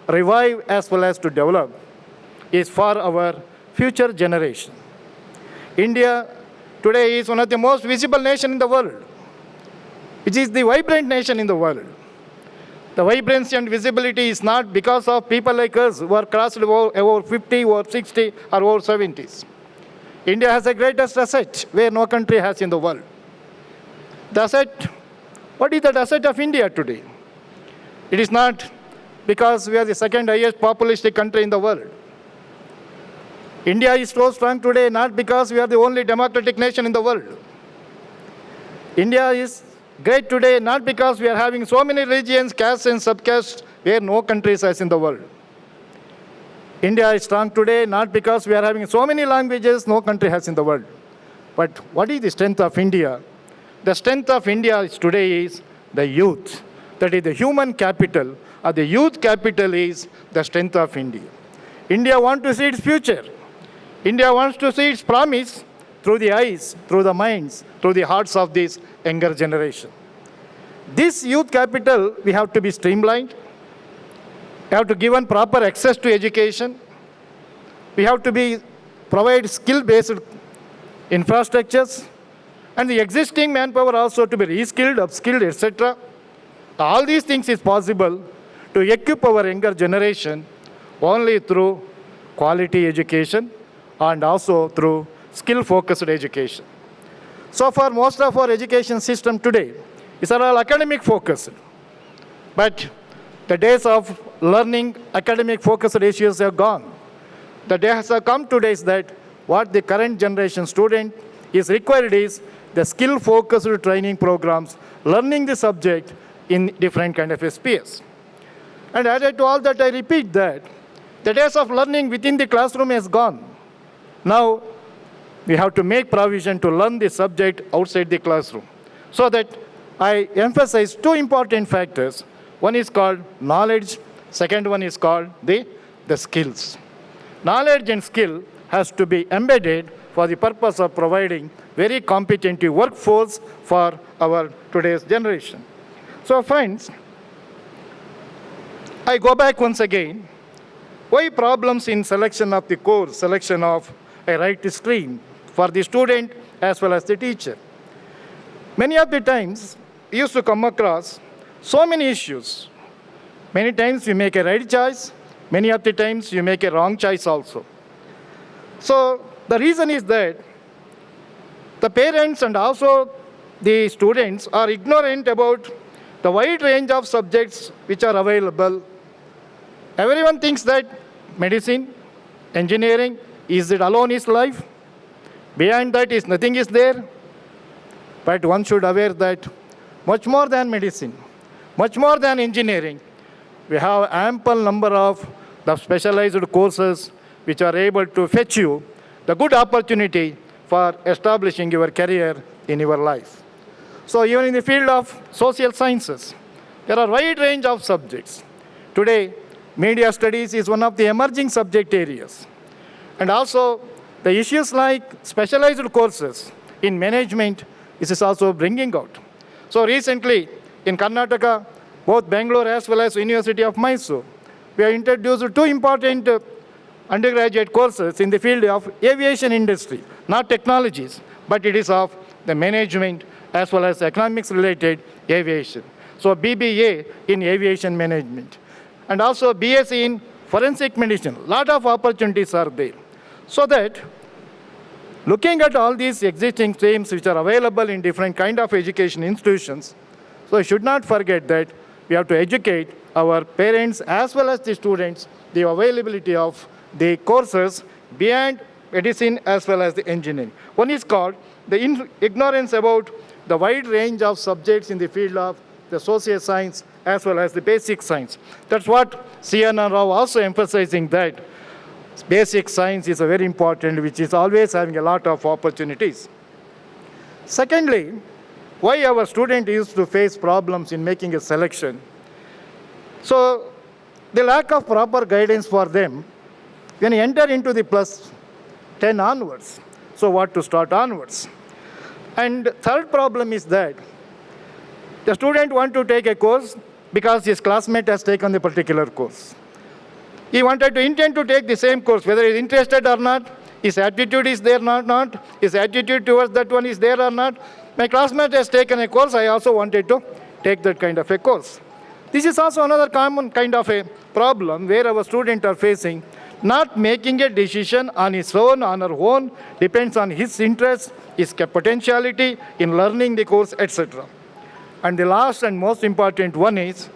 revive as well as to develop, is for our future generation. India today is one of the most visible nations in the world. It is the vibrant nation in the world. The vibrancy and visibility is not because of people like us who are crossed over 50 or 60 or over 70s. India has the greatest asset where no country has in the world. The asset, what is that asset of India today? It is not because we are the second highest population country in the world. India is so strong today not because we are the only democratic nation in the world. India is great today not because we are having so many religions, castes and subcastes where no countries has in the world. India is strong today not because we are having so many languages no country has in the world. But what is the strength of India? The strength of India today is the youth. That is the human capital, or the youth capital is the strength of India. India wants to see its future. India wants to see its promise through the eyes, through the minds, through the hearts of this younger generation. This youth capital, we have to be streamlined. We have to give proper access to education. We have to provide skill-based infrastructures, and the existing manpower also to be reskilled, upskilled, etc. All these things is possible to equip our younger generation only through quality education and also through skill-focused education. So far, most of our education system today is all academic focused. But the days of learning academic focused issues are gone. The day has come today is that what the current generation student is required is the skill-focused training programs, learning the subject in different kind of spheres. And added to all that, I repeat that the days of learning within the classroom is gone. Now, we have to make provision to learn the subject outside the classroom. So that I emphasize two important factors. One is called knowledge, second one is called the skills. Knowledge and skill has to be embedded for the purpose of providing very competent workforce for our today's generation. So friends, I go back once again. Why problems in selection of the course, selection of a right stream for the student as well as the teacher? Many of the times, we used to come across so many issues. Many times we make a right choice. Many of the times you make a wrong choice also. So the reason is that the parents and also the students are ignorant about the wide range of subjects which are available. Everyone thinks that medicine, engineering, is it alone is life? Behind that is nothing is there. But one should aware that much more than medicine, much more than engineering, we have ample number of the specialized courses which are able to fetch you the good opportunity for establishing your career in your life. So even in the field of social sciences, there are a wide range of subjects. Today, media studies is one of the emerging subject areas. And also, the issues like specialized courses in management is also bringing out. So recently, in Karnataka, both Bangalore as well as University of Mysore, we have introduced two important undergraduate courses in the field of aviation industry, not technologies, but it is of the management, as well as economics-related aviation. So BBA in aviation management. And also BSc in forensic medicine. A lot of opportunities are there. So that looking at all these existing streams which are available in different kind of education institutions, so we should not forget that we have to educate our parents as well as the students the availability of the courses beyond medicine as well as the engineering. One is called the ignorance about the wide range of subjects in the field of the social science as well as the basic science. That's what C.N.R. Rao also emphasizing, that basic science is a very important, which is always having a lot of opportunities. Secondly, why our student used to face problems in making a selection. So the lack of proper guidance for them when you enter into the plus 10 onwards. So what to start onwards. And third problem is that the student wants to take a course because his classmate has taken the particular course. He wanted to intend to take the same course, whether he is interested or not, his attitude is there or not, his attitude towards that one is there or not. My classmate has taken a course, I also wanted to take that kind of a course. This is also another common kind of a problem where our students are facing, not making a decision on his own, on her own, depends on his interest, his potentiality in learning the course, etc. And the last and most important one is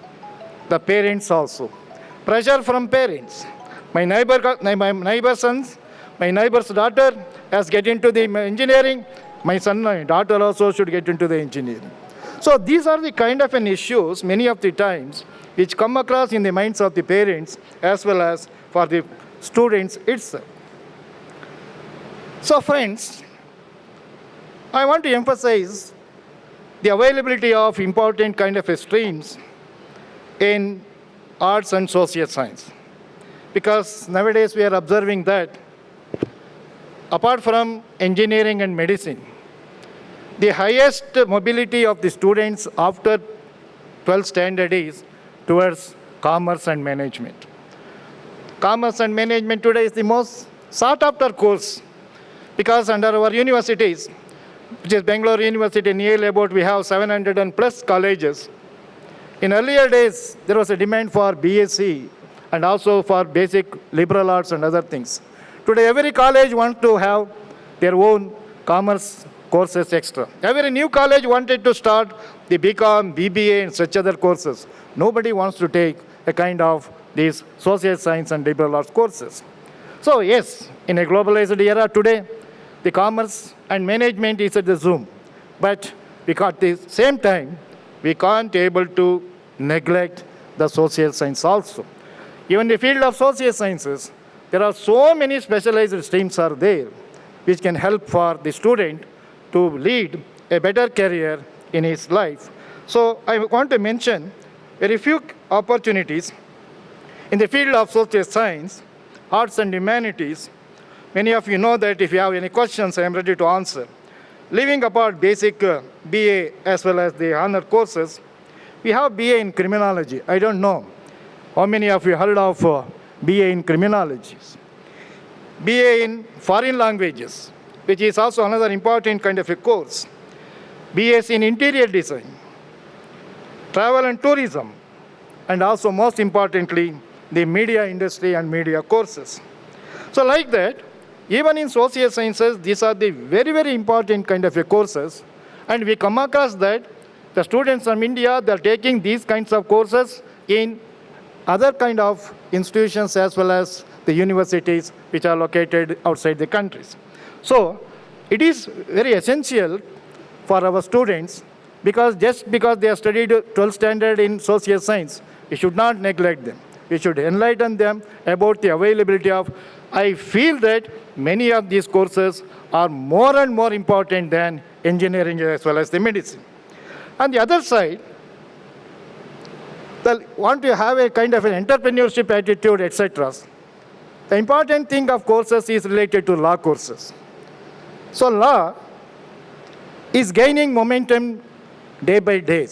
the parents also. Pressure from parents. My neighbor's sons, my neighbor's daughter has get into the engineering. My son, my daughter also should get into the engineering. So these are the kind of an issues many of the times which come across in the minds of the parents as well as for the students itself. So friends, I want to emphasize the availability of important kind of streams in arts and social science. Because nowadays we are observing that apart from engineering and medicine, the highest mobility of the students after 12th standard is towards commerce and management. Commerce and management today is the most sought after course because under our universities, which is Bangalore University, nearly about we have 700 and plus colleges. In earlier days, there was a demand for BSc and also for basic liberal arts and other things. Today, every college wants to have their own commerce courses extra. Every new college wanted to start the BCom, BBA, and such other courses. Nobody wants to take a kind of these social science and liberal arts courses. So yes, in a globalized era today, the commerce and management is at the Zoom. But at the same time, we can't able to neglect the social science also. Even in the field of social sciences, there are so many specialized streams are there which can help for the student to lead a better career in his life. So I want to mention very few opportunities in the field of social science, arts and humanities. Many of you know that if you have any questions, I am ready to answer. Leaving apart basic BA as well as the honor courses, we have BA in criminology. I don't know how many of you heard of BA in criminology. BA in foreign languages, which is also another important kind of a course. BS in interior design, travel and tourism, and also most importantly, the media industry and media courses. So like that, even in social sciences, these are the very, very important kind of a courses. And we come across that the students from India, they're taking these kinds of courses in other kind of institutions as well as the universities which are located outside the countries. So it is very essential for our students because just because they have studied 12th standard in social science, we should not neglect them. We should enlighten them about the availability of, I feel that many of these courses are more and more important than engineering as well as the medicine. On the other side, they want to have a kind of an entrepreneurship attitude, etc. The important thing of courses is related to law courses. So law is gaining momentum day by day.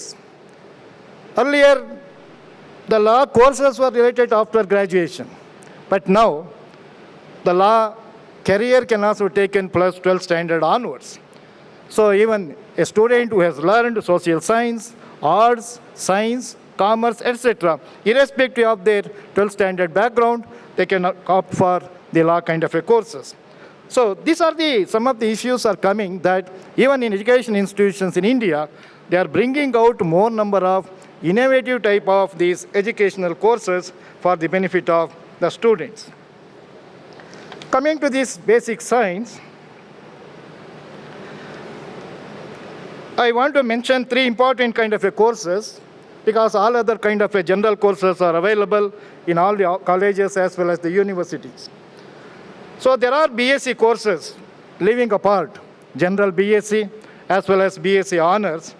Earlier, the law courses were related after graduation. But now, the law career can also take in plus 12th standard onwards. So even a student who has learned social science, arts, science, commerce, etc., irrespective of their 12th standard background, they can opt for the law kind of a courses. So these are some of the issues are coming that even in education institutions in India, they are bringing out more number of innovative type of these educational courses for the benefit of the students. Coming to this basic science, I want to mention 3 important kind of a courses, because all other kind of a general courses are available in all the colleges as well as the universities. So there are BSc courses living apart, general BSc as well as BSc honors.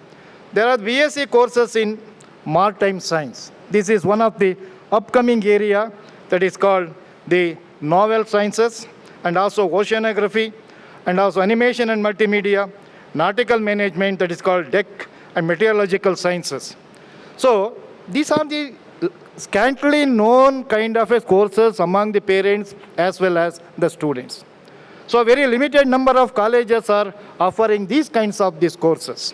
There are BSc courses in maritime science. This is one of the upcoming area that is called the novel sciences, and also oceanography, and also animation and multimedia, nautical management, that is called deck, and meteorological sciences. So these are the scantily known kind of courses among the parents as well as the students. So a very limited number of colleges are offering these kinds of these courses.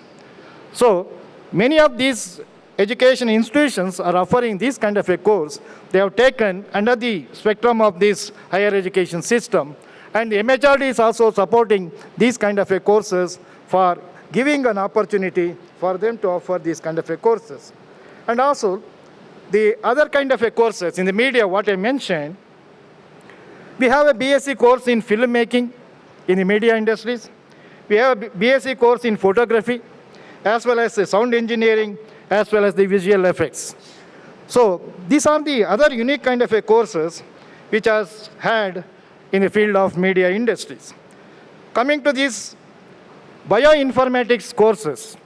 So many of these education institutions are offering this kind of a course. They have taken under the spectrum of this higher education system, and the MHRD is also supporting these kind of a courses for giving an opportunity for them to offer these kind of a courses. And also the other kind of a courses in the media, what I mentioned, we have a BSc course in filmmaking in the media industries. We have a BSc course in photography, as well as the sound engineering, as well as the visual effects. So these are the other unique kind of a courses which has had in the field of media industries. Coming to these bioinformatics courses,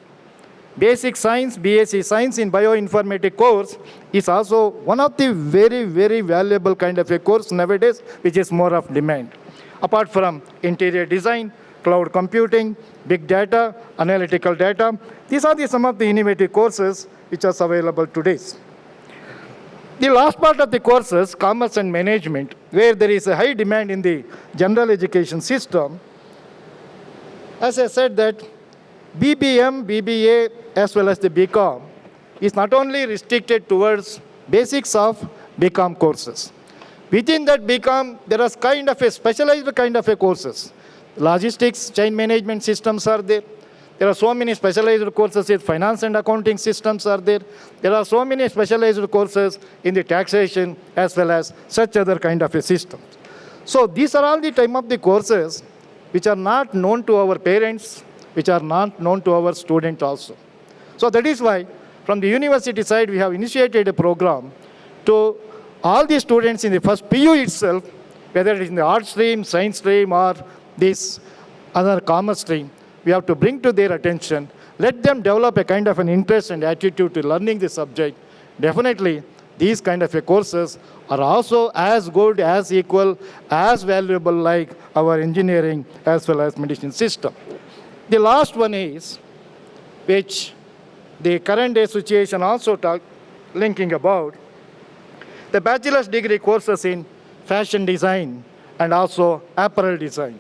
basic science, BSc science in bioinformatics course is also one of the very, very valuable kind of a course nowadays, which is more of demand. Apart from interior design, cloud computing, big data, analytical data, these are some of the innovative courses which are available today. The last part of the courses, commerce and management, where there is a high demand in the general education system. As I said that BBM, BBA, as well as the BCom is not only restricted towards basics of BCom courses. Within that BCom, there is kind of a specialized kind of a courses. Logistics, chain management systems are there. There are so many specialized courses in finance and accounting systems are there. There are so many specialized courses in the taxation as well as such other kind of a system. So these are all the type of the courses which are not known to our parents, which are not known to our students also. So that is why from the university side we have initiated a program to all the students in the first PU itself, whether it is in the art stream, science stream, or this other commerce stream, we have to bring to their attention, let them develop a kind of an interest and attitude to learning the subject. Definitely, these kind of courses are also as good, as equal, as valuable like our engineering as well as medicine system. The last one is, which the current day situation also linking about, the bachelor's degree courses in fashion design and also apparel design.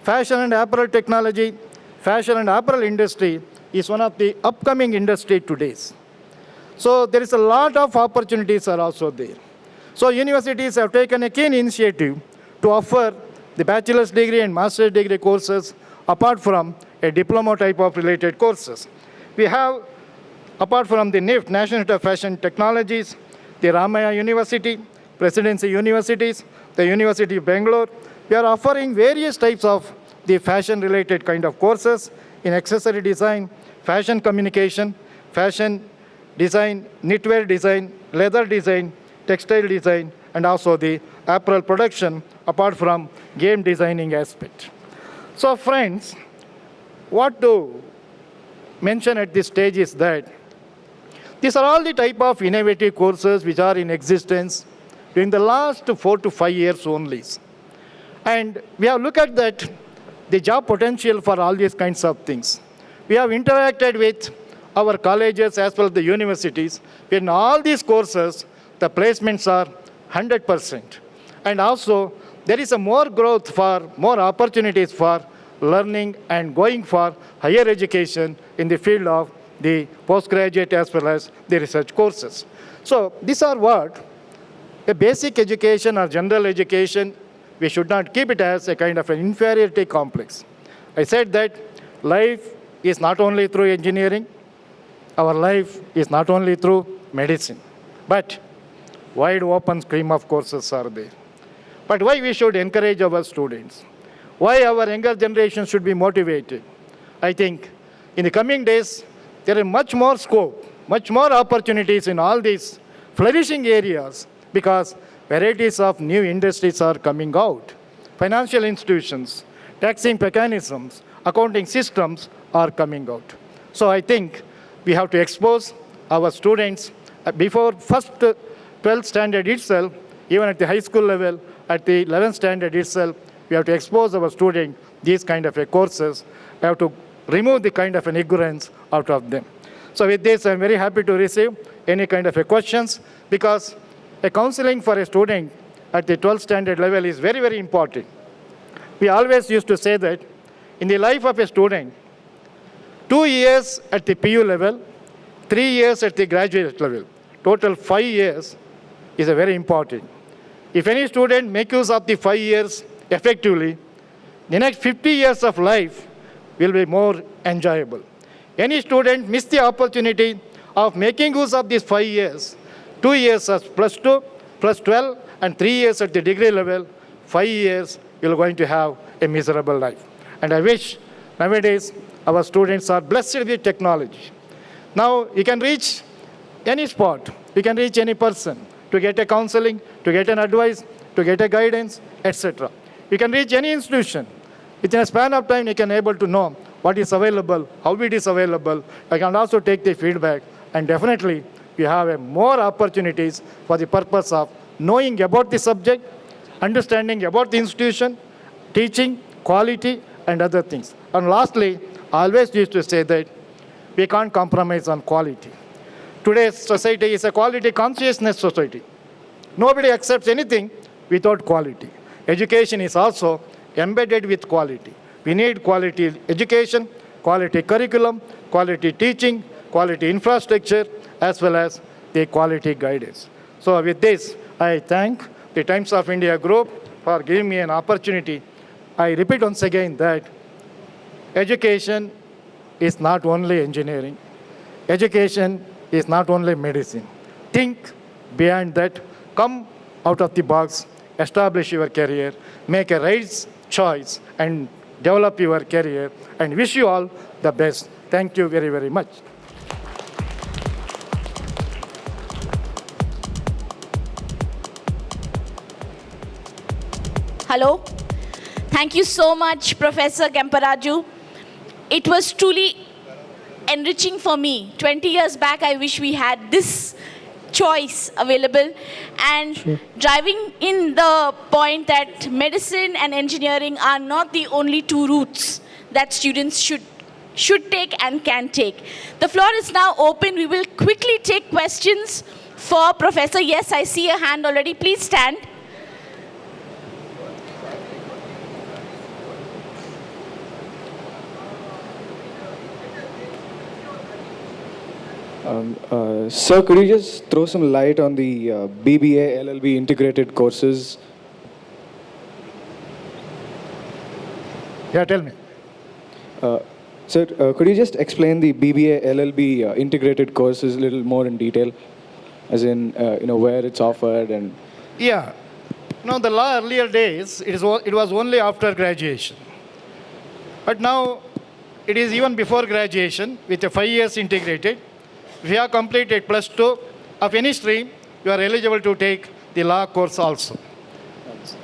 Fashion and apparel technology, fashion and apparel industry is one of the upcoming industry today. So there is a lot of opportunities are also there. So universities have taken a keen initiative to offer the bachelor's degree and master's degree courses apart from a diploma type of related courses. We have, apart from the NIFT, National Institute of Fashion Technologies, the Ramaya University, Presidency Universities, the University of Bangalore, we are offering various types of the fashion-related kind of courses in accessory design, fashion communication, fashion design, knitwear design, leather design, textile design, and also the apparel production, apart from game designing aspect. So friends, what to mention at this stage is that these are all the type of innovative courses which are in existence during the last 4 to 5 years only. And we have looked at that, the job potential for all these kinds of things. We have interacted with our colleges as well as the universities. In all these courses, the placements are 100%. And also, there is a more growth for, more opportunities for learning and going for higher education in the field of the postgraduate as well as the research courses. So these are what a basic education or general education, we should not keep it as a kind of an inferiority complex. I said that life is not only through engineering, our life is not only through medicine, but wide open stream of courses are there. But why we should encourage our students? Why our younger generation should be motivated? I think in the coming days, there is much more scope, much more opportunities in all these flourishing areas because varieties of new industries are coming out. Financial institutions, taxing mechanisms, accounting systems are coming out. So I think we have to expose our students before first 12th standard itself, even at the high school level, at the 11th standard itself, we have to expose our students these kind of courses. We have to remove the kind of an ignorance out of them. So with this, I'm very happy to receive any kind of questions because a counseling for a student at the 12th standard level is very, very important. We always used to say that in the life of a student, 2 years at the PU level, 3 years at the graduate level, total 5 years is a very important. If any student makes use of the 5 years effectively, the next 50 years of life will be more enjoyable. Any student miss the opportunity of making use of these 5 years, 2 years as plus 2, plus 12, and 3 years at the degree level, 5 years you're going to have a miserable life. And I wish nowadays our students are blessed with technology. Now you can reach any spot, you can reach any person to get a counseling, to get an advice, to get a guidance, etc. You can reach any institution. Within a span of time, you can able to know what is available, how it is available. I can also take the feedback, and definitely we have more opportunities for the purpose of knowing about the subject, understanding about the institution, teaching, quality, and other things. And lastly, I always used to say that we can't compromise on quality. Today's society is a quality consciousness society. Nobody accepts anything without quality. Education is also embedded with quality. We need quality education, quality curriculum, quality teaching, quality infrastructure, as well as the quality guidance. So with this, I thank the Times of India group for giving me an opportunity. I repeat once again that education is not only engineering. Education is not only medicine. Think beyond that. Come out of the box, establish your career, make a right choice, and develop your career. And wish you all the best. Thank you very, very much. Hello. Thank you so much, Professor Kemparaju. It was truly enriching for me. 20 years back, I wish we had this choice available. And driving in the point that medicine and engineering are not the only two routes that students should take and can take. The floor is now open. We will quickly take questions for Professor. Yes, I see a hand already. Please stand. Sir, could you just throw some light on the BBA, LLB integrated courses? Yeah, tell me. Sir, could you just explain the BBA, LLB integrated courses a little more in detail? As in, where it's offered and... Yeah. The earlier days, it was only after graduation. But now, it is even before graduation with a 5 years integrated. If you have completed plus 2 of any stream, you are eligible to take the law course also.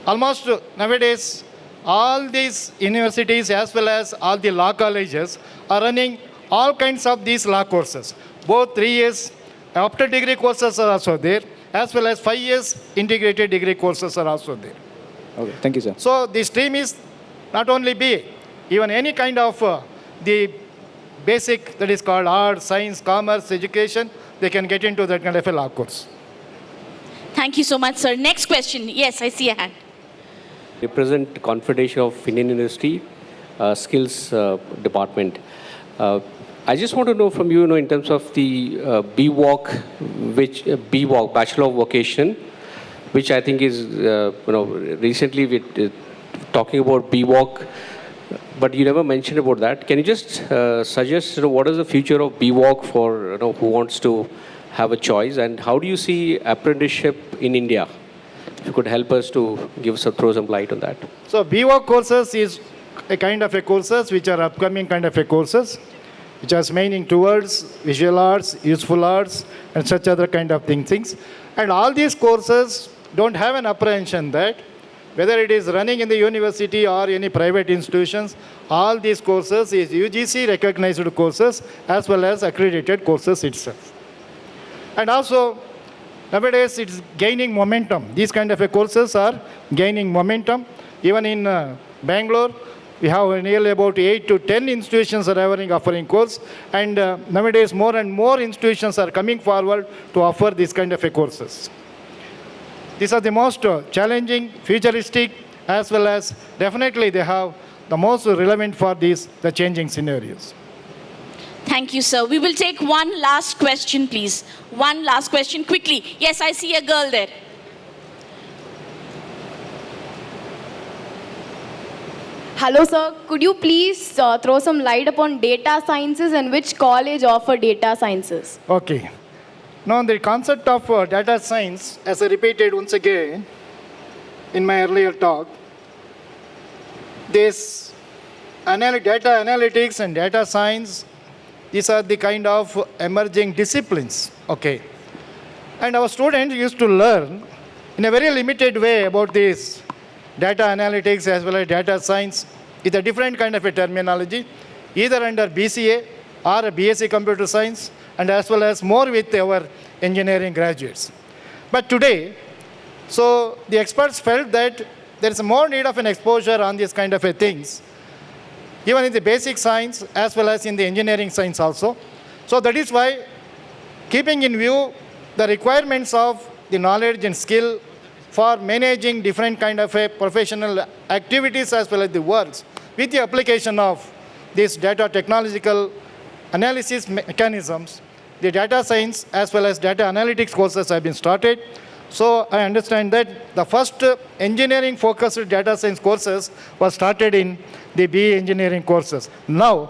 Almost nowadays, all these universities as well as all the law colleges are running all kinds of these law courses. Both 3 years after degree courses are also there, as well as 5 years integrated degree courses are also there. Okay, thank you, sir. So the stream is not only BA, even any kind of the basic that is called art, science, commerce, education, they can get into that kind of a law course. Thank you so much, sir. Next question. Yes, I see a hand. Represent Confederation of Indian University. skills department. I just want to know from you, in terms of the BWalk, BWalk, Bachelor of Vocation, which I think is, recently we're talking about BWalk, but you never mentioned about that. Can you just suggest, what is the future of BWalk for, who wants to have a choice, and how do you see apprenticeship in India? If you could help us to throw some light on that. So BWalk courses is a kind of a courses which are upcoming kind of a courses, which are meaning towards visual arts, useful arts, and such other kind of things. And all these courses don't have an apprehension that whether it is running in the university or any private institutions, all these courses is UGC recognized courses as well as accredited courses itself. And also, nowadays it's gaining momentum. These kind of courses are gaining momentum. Even in Bangalore, we have nearly about 8 to 10 institutions are offering course. And nowadays, more and more institutions are coming forward to offer these kind of courses. These are the most challenging, futuristic, as well as definitely they have the most relevant for the changing scenarios. Thank you, sir. We will take one last question, please. One last question, quickly. Yes, I see a girl there. Hello, sir. Could you please throw some light upon data sciences and which college offer data sciences? Okay. Now, the concept of data science, as I repeated once again in my earlier talk, this data analytics and data science, these are the kind of emerging disciplines. Okay. And our students used to learn in a very limited way about this data analytics as well as data science with a different kind of a terminology, either under BCA or a BSc Computer Science, and as well as more with our engineering graduates. But today, so the experts felt that there is more need of an exposure on these kind of things, even in the basic science as well as in the engineering science also. So that is why, keeping in view the requirements of the knowledge and skill for managing different kind of professional activities as well as the works, with the application of these data technological analysis mechanisms, the data science as well as data analytics courses have been started. So I understand that the first engineering-focused data science courses was started in the BE engineering courses. Now,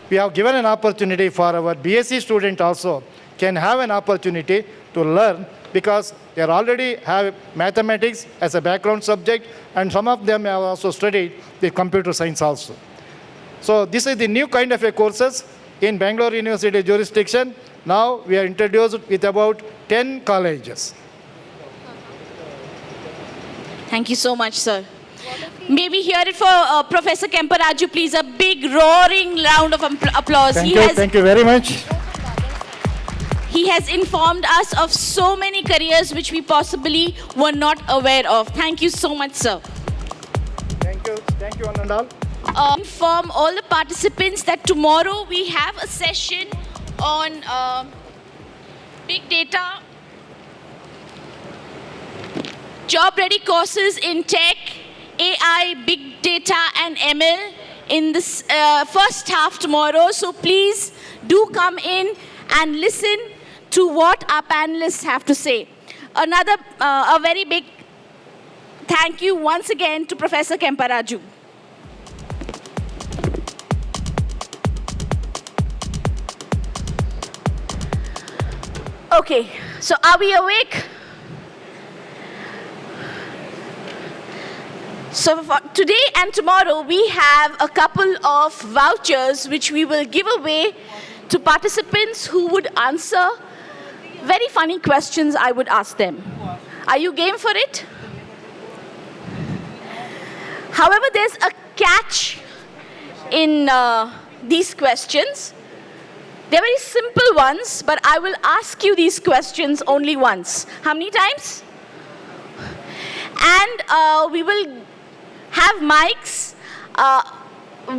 we have given an opportunity for our BSc student also can have an opportunity to learn, because they already have mathematics as a background subject, and some of them have also studied the computer science also. So this is the new kind of courses in Bangalore University jurisdiction. Now we are introduced with about 10 colleges. Thank you so much, sir. May we hear it for Professor Kemparaju, please? A big roaring round of applause. Thank you very much. He has informed us of so many careers which we possibly were not aware of. Thank you so much, sir. Thank you, Anandal. Inform all the participants that tomorrow we have a session on big data, job-ready courses in tech, AI, big data, and ML in this first half tomorrow. So please do come in and listen to what our panelists have to say. A very big thank you once again to Professor Kemparaju. Okay, so are we awake? So for today and tomorrow, we have a couple of vouchers which we will give away to participants who would answer very funny questions I would ask them. Are you game for it? However, there's a catch in these questions. They're very simple ones, but I will ask you these questions only once. How many times? And we will have mics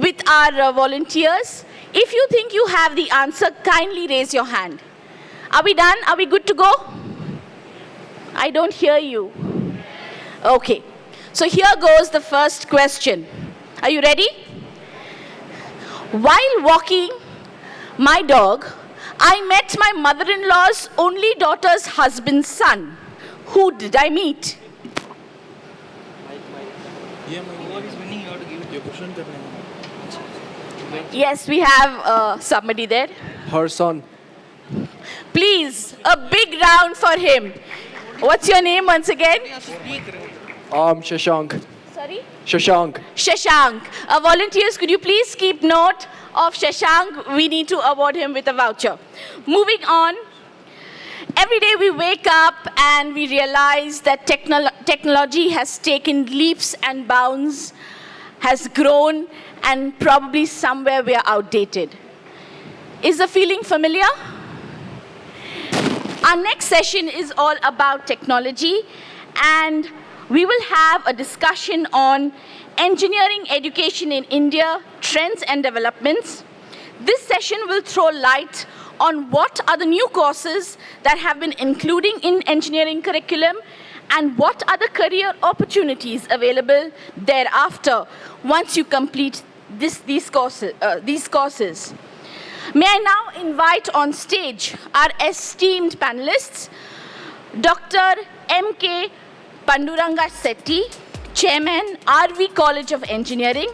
with our volunteers. If you think you have the answer, kindly raise your hand. Are we done? Are we good to go? I don't hear you. Okay. So here goes the first question. Are you ready? While walking my dog, I met my mother-in-law's only daughter's husband's son. Who did I meet? Yes, we have somebody there. Her son. Please, a big round for him. What's your name once again? Shashank. Sorry? Shashank. Shashank. Volunteers, could you please keep note of Shashank? We need to award him with a voucher. Moving on. Every day we wake up and we realize that technology has taken leaps and bounds, has grown, and probably somewhere we are outdated. Is the feeling familiar? Our next session is all about technology, and we will have a discussion on engineering education in India, trends and developments. This session will throw light on what are the new courses that have been including in engineering curriculum and what are the career opportunities available thereafter once you complete these courses. May I now invite on stage our esteemed panelists, Dr. M.K. Panduranga Sethi, Chairman, RV College of Engineering,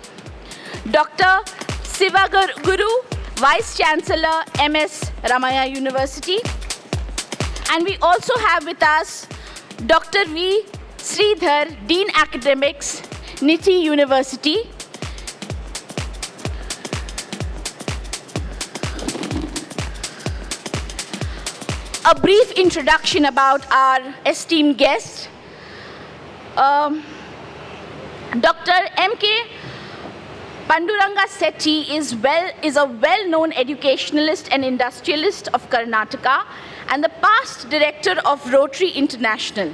Dr. Sivaguru, Vice Chancellor, MS Ramaya University, and we also have with us Dr. V. Sridhar, Dean Academics, Niti University. A brief introduction about our esteemed guest. Dr. M.K. Panduranga Sethi is a well-known educationalist and industrialist of Karnataka and the past director of Rotary International.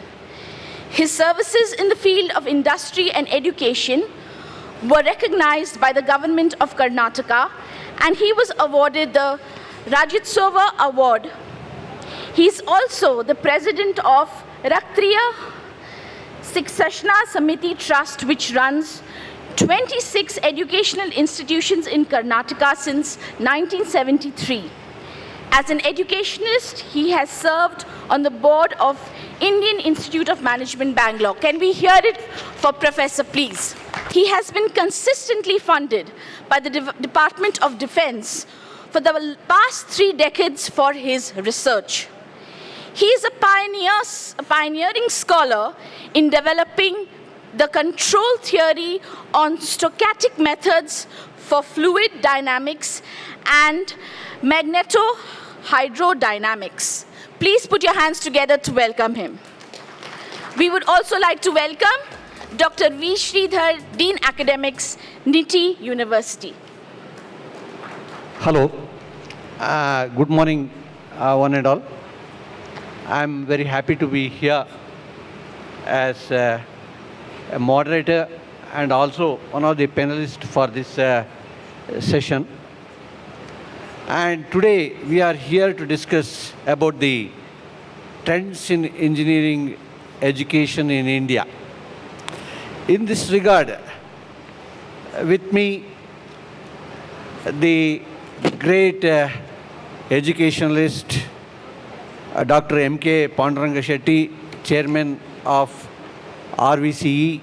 His services in the field of industry and education were recognized by the government of Karnataka, and he was awarded the Rajyotsava Award. He is also the president of Raktriya Sikshana Samiti Trust, which runs 26 educational institutions in Karnataka since 1973. As an educationalist, he has served on the board of Indian Institute of Management, Bangalore. Can we hear it for Professor, please? He has been consistently funded by the Department of Defense for the past 3 decades for his research. He is a pioneering scholar in developing the control theory on stochastic methods for fluid dynamics and magnetohydrodynamics. Please put your hands together to welcome him. We would also like to welcome Dr. V. Sridhar, Dean Academics, Niti University. Hello. Good morning, one and all. I'm very happy to be here as a moderator and also one of the panelists for this session. And today we are here to discuss about the trends in engineering education in India. In this regard, with me, the great educationalist, Dr. M.K. Panduranga Sethi, Chairman of RVCE,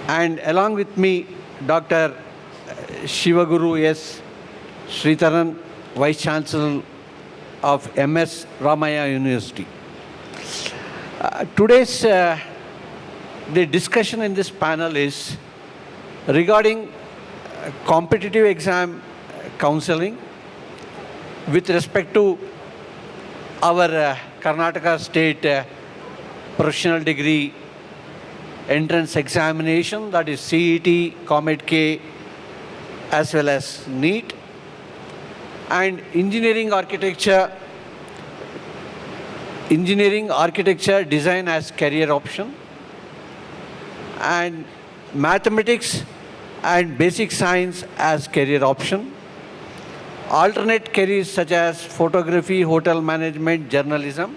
and along with me, Dr. Shivaguru S. Sridharan, Vice Chancellor of MS Ramaya University. Today's the discussion in this panel is regarding competitive exam counseling with respect to our Karnataka State professional degree entrance examination, that is CET, Comet K, as well as NEET, and engineering architecture design as career option, and mathematics and basic science as career option, alternate careers such as photography, hotel management, journalism,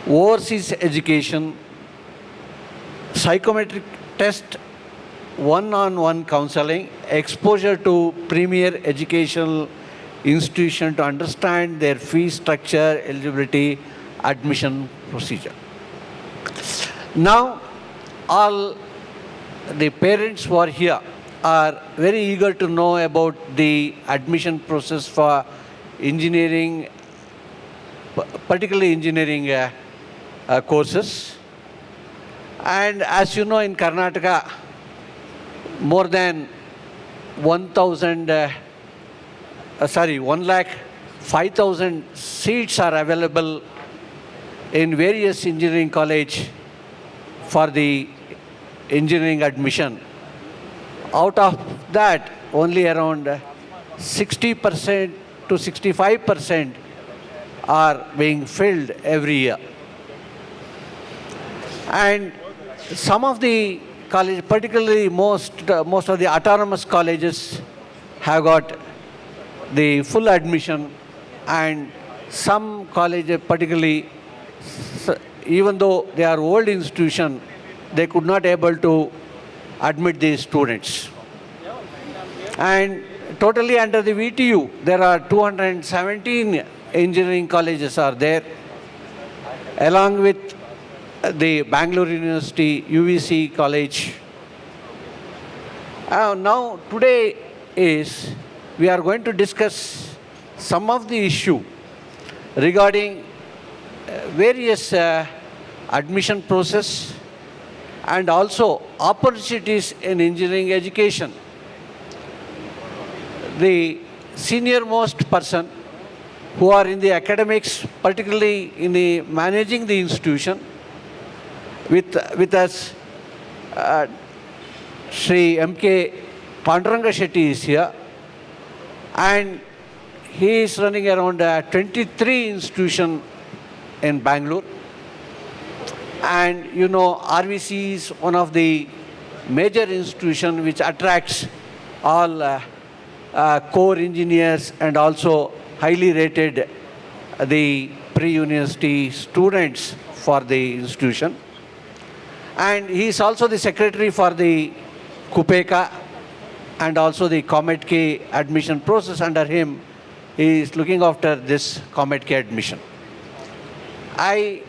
overseas education, psychometric test one-on-one counseling, exposure to premier educational institution to understand their fee structure, eligibility, admission procedure. Now, all the parents who are here are very eager to know about the admission process for engineering, particularly engineering courses. And as you know, in Karnataka, more than 1,05,000 seats are available in various engineering college for the engineering admission. Out of that, only around 60% to 65% are being filled every year. And some of the colleges, particularly most of the autonomous colleges, have got the full admission, and some colleges, particularly, even though they are old institution, they could not able to admit these students. And totally under the VTU, there are 217 engineering colleges are there, along with the Bangalore University, UVC College. Now, today we are going to discuss some of the issue regarding various admission process and also opportunities in engineering education. The senior most person who are in the academics, particularly in the managing the institution, with us, Sri M.K. Panduranga Shetty is here, and he is running around 23 institutions in Bangalore. And you know, RVC is one of the major institutions which attracts all core engineers and also highly rated the pre-university students for the institution. And he is also the secretary for the KUPEKA and also the Comet K admission process. Under him, he is looking after this Comet K admission. I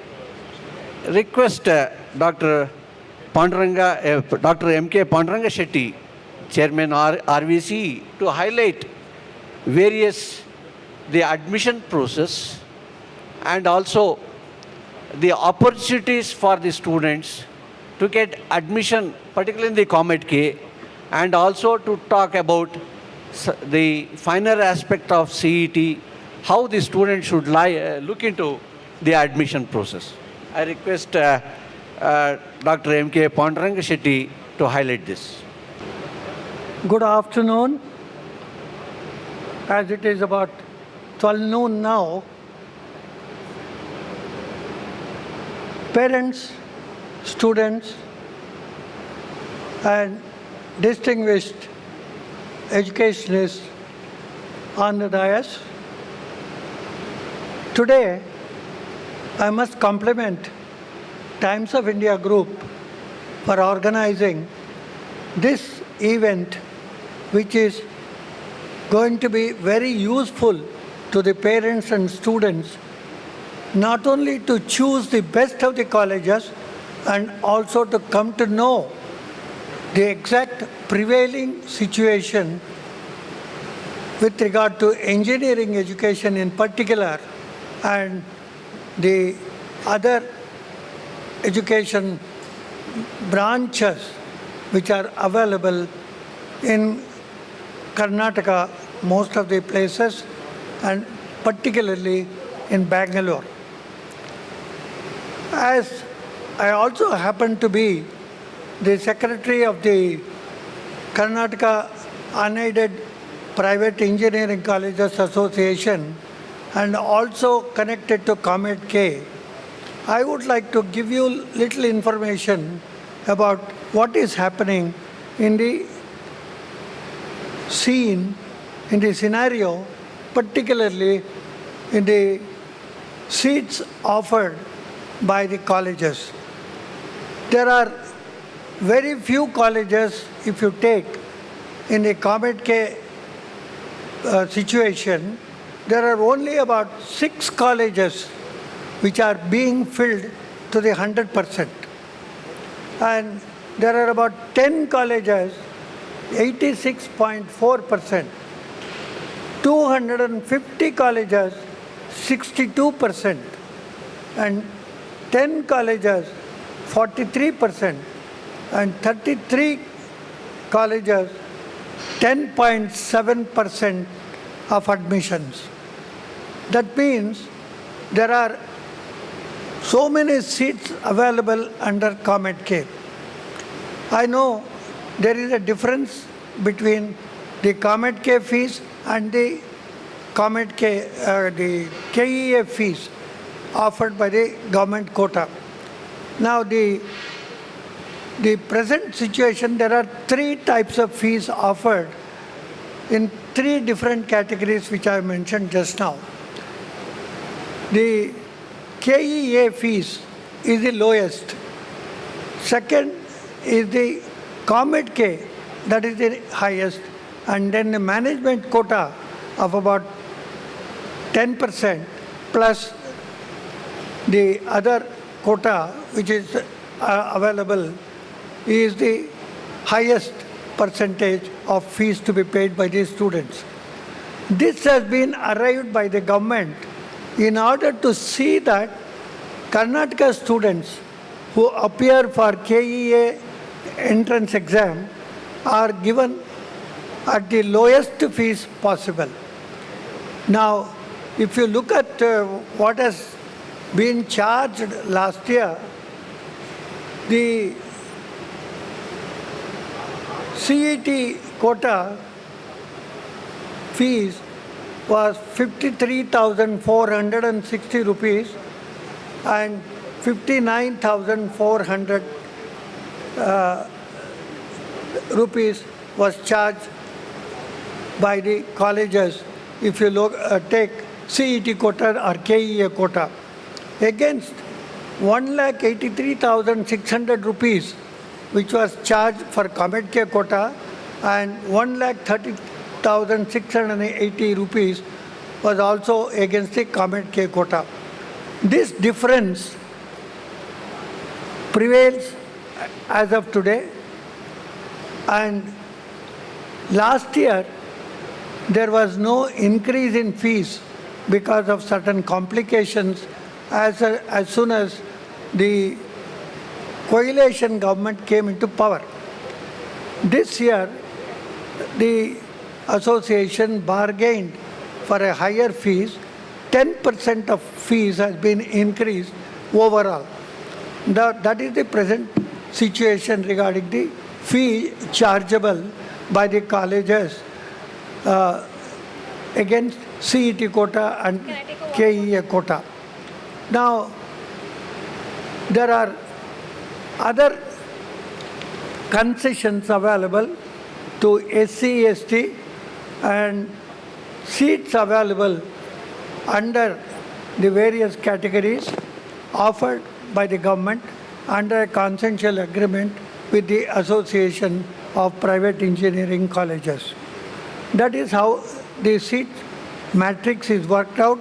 request Dr. M.K. Panduranga Shetty, Chairman RVC, to highlight the admission process and also the opportunities for the students to get admission, particularly in the Comet K, and also to talk about the finer aspect of CET, how the student should look into the admission process. I request Dr. M.K. Panduranga Shetty to highlight this. Good afternoon. As it is about 12 noon now, parents, students, and distinguished educationists on the dais. Today, I must compliment Times of India Group for organizing this event, which is going to be very useful to the parents and students, not only to choose the best of the colleges and also to come to know the exact prevailing situation with regard to engineering education in particular and the other education branches which are available in Karnataka, most of the places, and particularly in Bangalore. As I also happen to be the secretary of the Karnataka Unaided Private Engineering Colleges Association and also connected to Comet K, I would like to give you little information about what is happening in the scene, in the scenario, particularly in the seats offered by the colleges. There are very few colleges, if you take in the Comet K situation, there are only about 6 colleges which are being filled to the 100%. And there are about 10 colleges, 86.4%. 250 colleges, 62%. And 10 colleges, 43%. And 33 colleges, 10.7% of admissions. That means there are so many seats available under Comet K. I know there is a difference between the Comet K fees and the Comet K, the KEA fees offered by the government quota. Now the present situation, there are 3 types of fees offered in 3 different categories which I mentioned just now. The KEA fees is the lowest. Second is the Comet K, that is the highest. And then the management quota of about 10% plus the other quota which is available is the highest percentage of fees to be paid by the students. This has been arrived by the government in order to see that Karnataka students who appear for KEA entrance exam are given at the lowest fees possible. Now, if you look at what has been charged last year, the CET quota fees was 53,460 rupees and 59,400 rupees was charged by the colleges if you take CET quota or KEA quota, against 1,83,600 rupees which was charged for Comet K quota and 1,30,680 rupees was also against the Comet K quota. This difference prevails as of today, and last year there was no increase in fees because of certain complications as soon as the coalition government came into power. This year, the association bargained for a higher fees. 10% of fees has been increased overall. That is the present situation regarding the fee chargeable by the colleges against CET quota and KEA quota. Now, there are other concessions available to SC, ST and seats available under the various categories offered by the government under a consensual agreement with the Association of Private Engineering Colleges. That is how the seat matrix is worked out,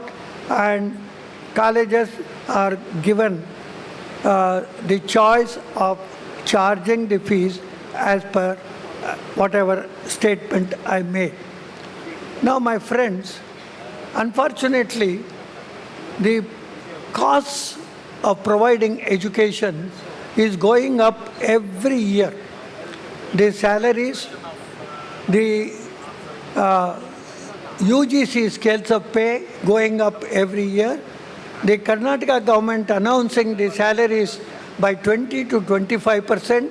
and colleges are given the choice of charging the fees as per whatever statement I made. Now, my friends, unfortunately, the costs of providing education is going up every year. The salaries, the UGC scales of pay going up every year. The Karnataka government announcing the salaries by 20 to 25%,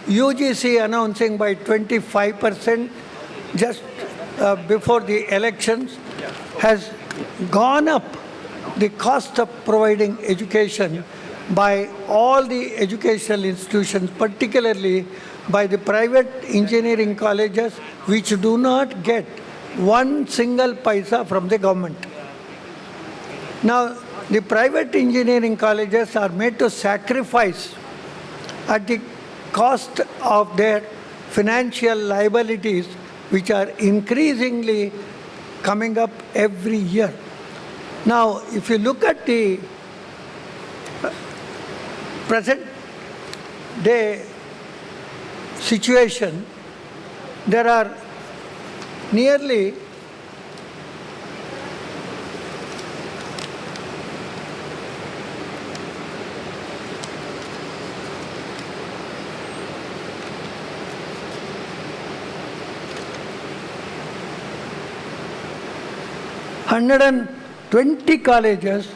UGC announcing by 25% just before the elections, has gone up the cost of providing education by all the educational institutions, particularly by the private engineering colleges, which do not get one single paisa from the government. Now, the private engineering colleges are made to sacrifice at the cost of their financial liabilities, which are increasingly coming up every year. Now, if you look at the present day situation, there are nearly 120 colleges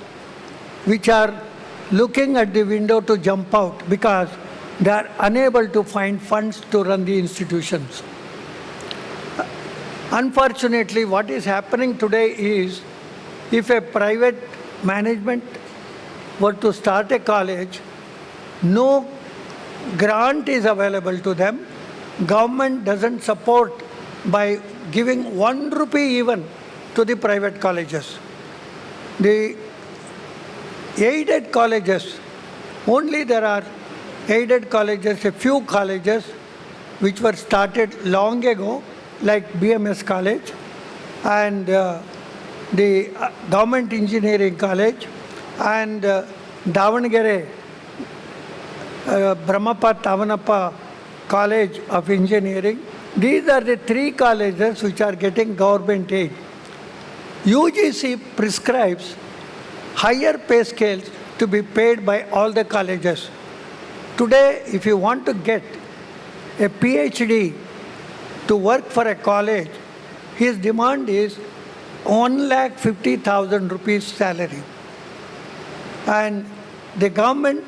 which are looking at the window to jump out because they are unable to find funds to run the institutions. Unfortunately, what is happening today is, if a private management were to start a college, no grant is available to them. Government doesn't support by giving 1 rupee even to the private colleges. The aided colleges, only there are aided colleges, a few colleges which were started long ago, like BMS College and the Government Engineering College and Davanagere Brahmappa Tavanappa College of Engineering. These are the 3 colleges which are getting government aid. UGC prescribes higher pay scales to be paid by all the colleges. Today, if you want to get a PhD to work for a college, his demand is 1,50,000 rupees salary. And the government,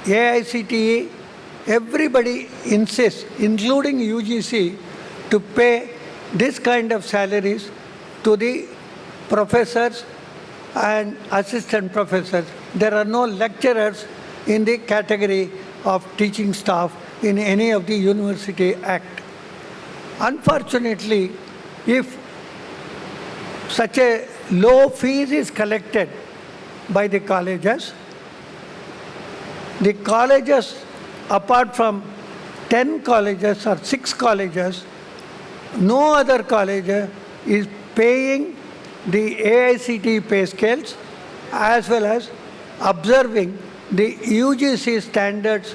AICTE, everybody insists, including UGC, to pay this kind of salaries to the professors and assistant professors. There are no lecturers in the category of teaching staff in any of the University Act. Unfortunately, if such a low fees is collected by the colleges, apart from 10 colleges or 6 colleges, no other college is paying the AICTE pay scales as well as observing the UGC standards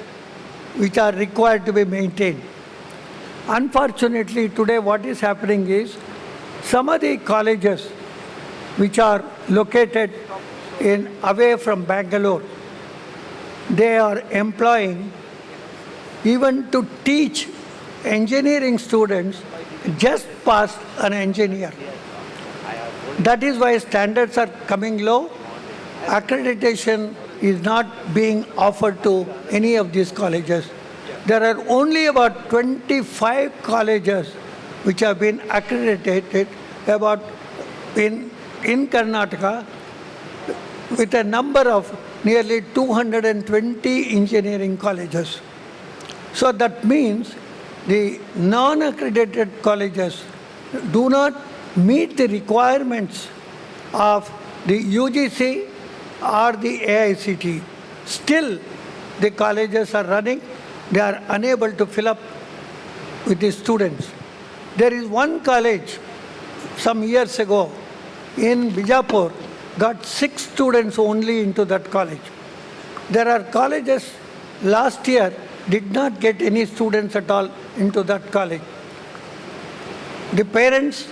which are required to be maintained. Unfortunately, today what is happening is, some of the colleges which are located away from Bangalore, they are employing, even to teach engineering students, just past an engineer. That is why standards are coming low. Accreditation is not being offered to any of these colleges. There are only about 25 colleges which have been accredited in Karnataka, with a number of nearly 220 engineering colleges. So that means the non-accredited colleges do not meet the requirements of the UGC or the AICTE. Still, the colleges are running. They are unable to fill up with the students. There is one college some years ago in Bijapur got 6 students only into that college. There are colleges last year did not get any students at all into that college. The parents,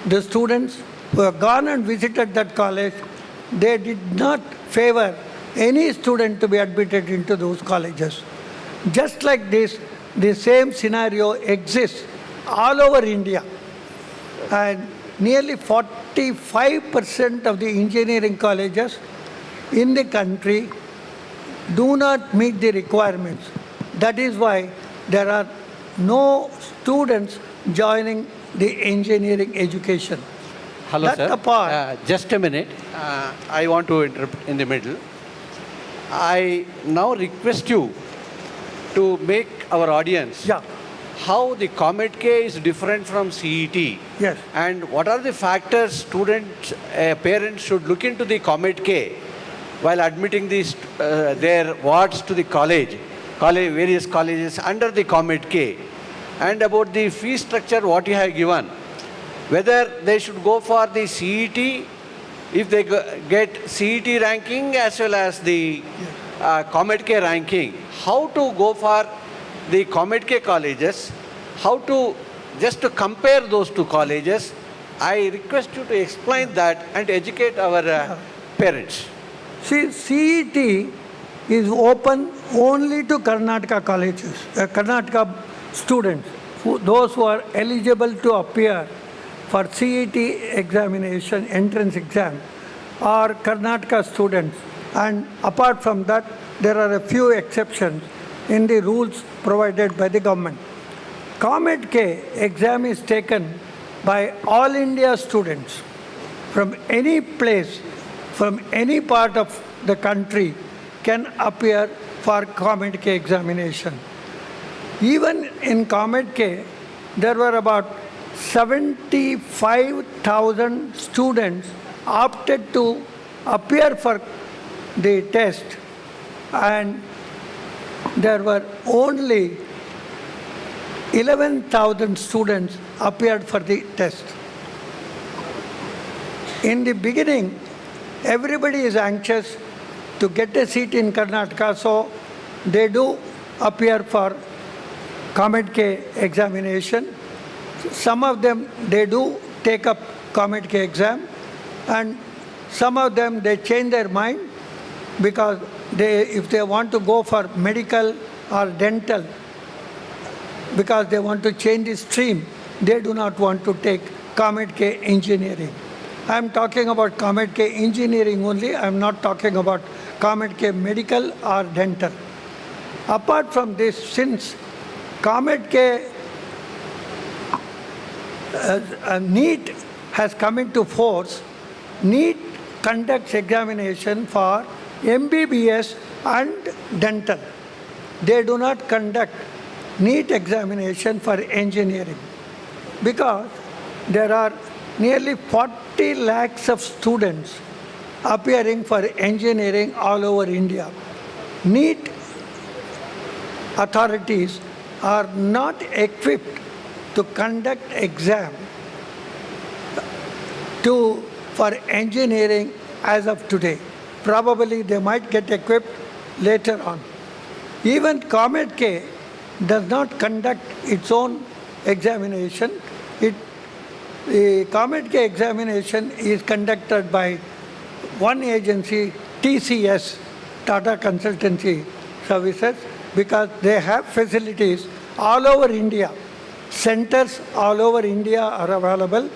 the students who have gone and visited that college, they did not favor any student to be admitted into those colleges. Just like this, the same scenario exists all over India. And nearly 45% of the engineering colleges in the country do not meet the requirements. That is why there are no students joining the engineering education. Hello, That's sir. the part. Just a minute. I want to interrupt in the middle. I now request you to make our audience how the Comet K is different from CET. Yes. And what are the factors students, parents should look into the Comet K while admitting these, their wards to the college, various colleges under the Comet K, and about the fee structure what you have given, whether they should go for the CET, if they get CET ranking as well as the Comet K ranking, how to go for the Comet K colleges, how to just to compare those two colleges. I request you to explain that and educate our parents. See, CET is open only to Karnataka colleges, Karnataka students, those who are eligible to appear for CET examination, entrance exam, are Karnataka students. And apart from that, there are a few exceptions in the rules provided by the government. Comet K exam is taken by all India students from any place, from any part of the country can appear for Comet K examination. Even in Comet K, there were about 75,000 students opted to appear for the test, and there were only 11,000 students appeared for the test. In the beginning, everybody is anxious to get a seat in Karnataka, so they do appear for Comet K examination. Some of them, they do take up Comet K exam, and some of them, they change their mind because if they want to go for medical or dental, because they want to change the stream, they do not want to take Comet K engineering. I am talking about Comet K engineering only. I am not talking about Comet K medical or dental. Apart from this, since Comet K NEET has come into force, NEET conducts examination for MBBS and dental. They do not conduct NEET examination for engineering because there are nearly 40 lakhs of students appearing for engineering all over India. NEET authorities are not equipped to conduct exam for engineering as of today. Probably they might get equipped later on. Even Comet K does not conduct its own examination. The Comet K examination is conducted by one agency, TCS, Tata Consultancy Services, because they have facilities all over India. Centers all over India are available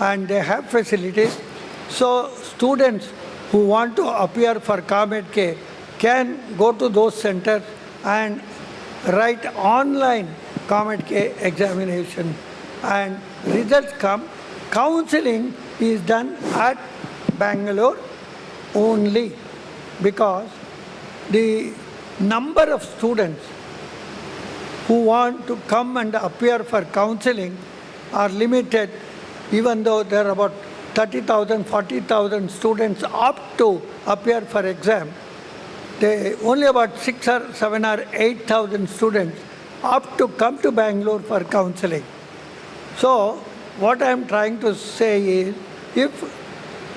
and they have facilities. So students who want to appear for Comet K can go to those centers and write online Comet K examination, and results come. Counselling is done at Bangalore only because the number of students who want to come and appear for counselling are limited, even though there are about 30,000, 40,000 students opt to appear for exam. Only about 6 or 7 or 8,000 students opt to come to Bangalore for counselling. So what I am trying to say is, if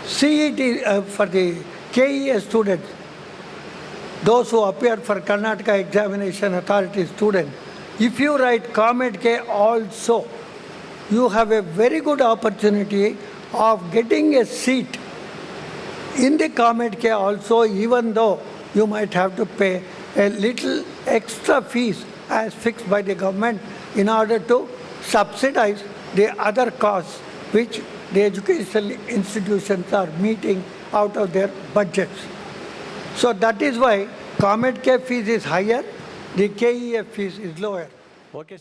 CET for the KEA students, those who appear for Karnataka Examination Authority students, if you write Comet K also, you have a very good opportunity of getting a seat in the Comet K also, even though you might have to pay a little extra fees as fixed by the government in order to subsidize the other costs which the educational institutions are meeting out of their budgets. So that is why Comet K fees is higher, the KEF fees is lower. Okay, sir.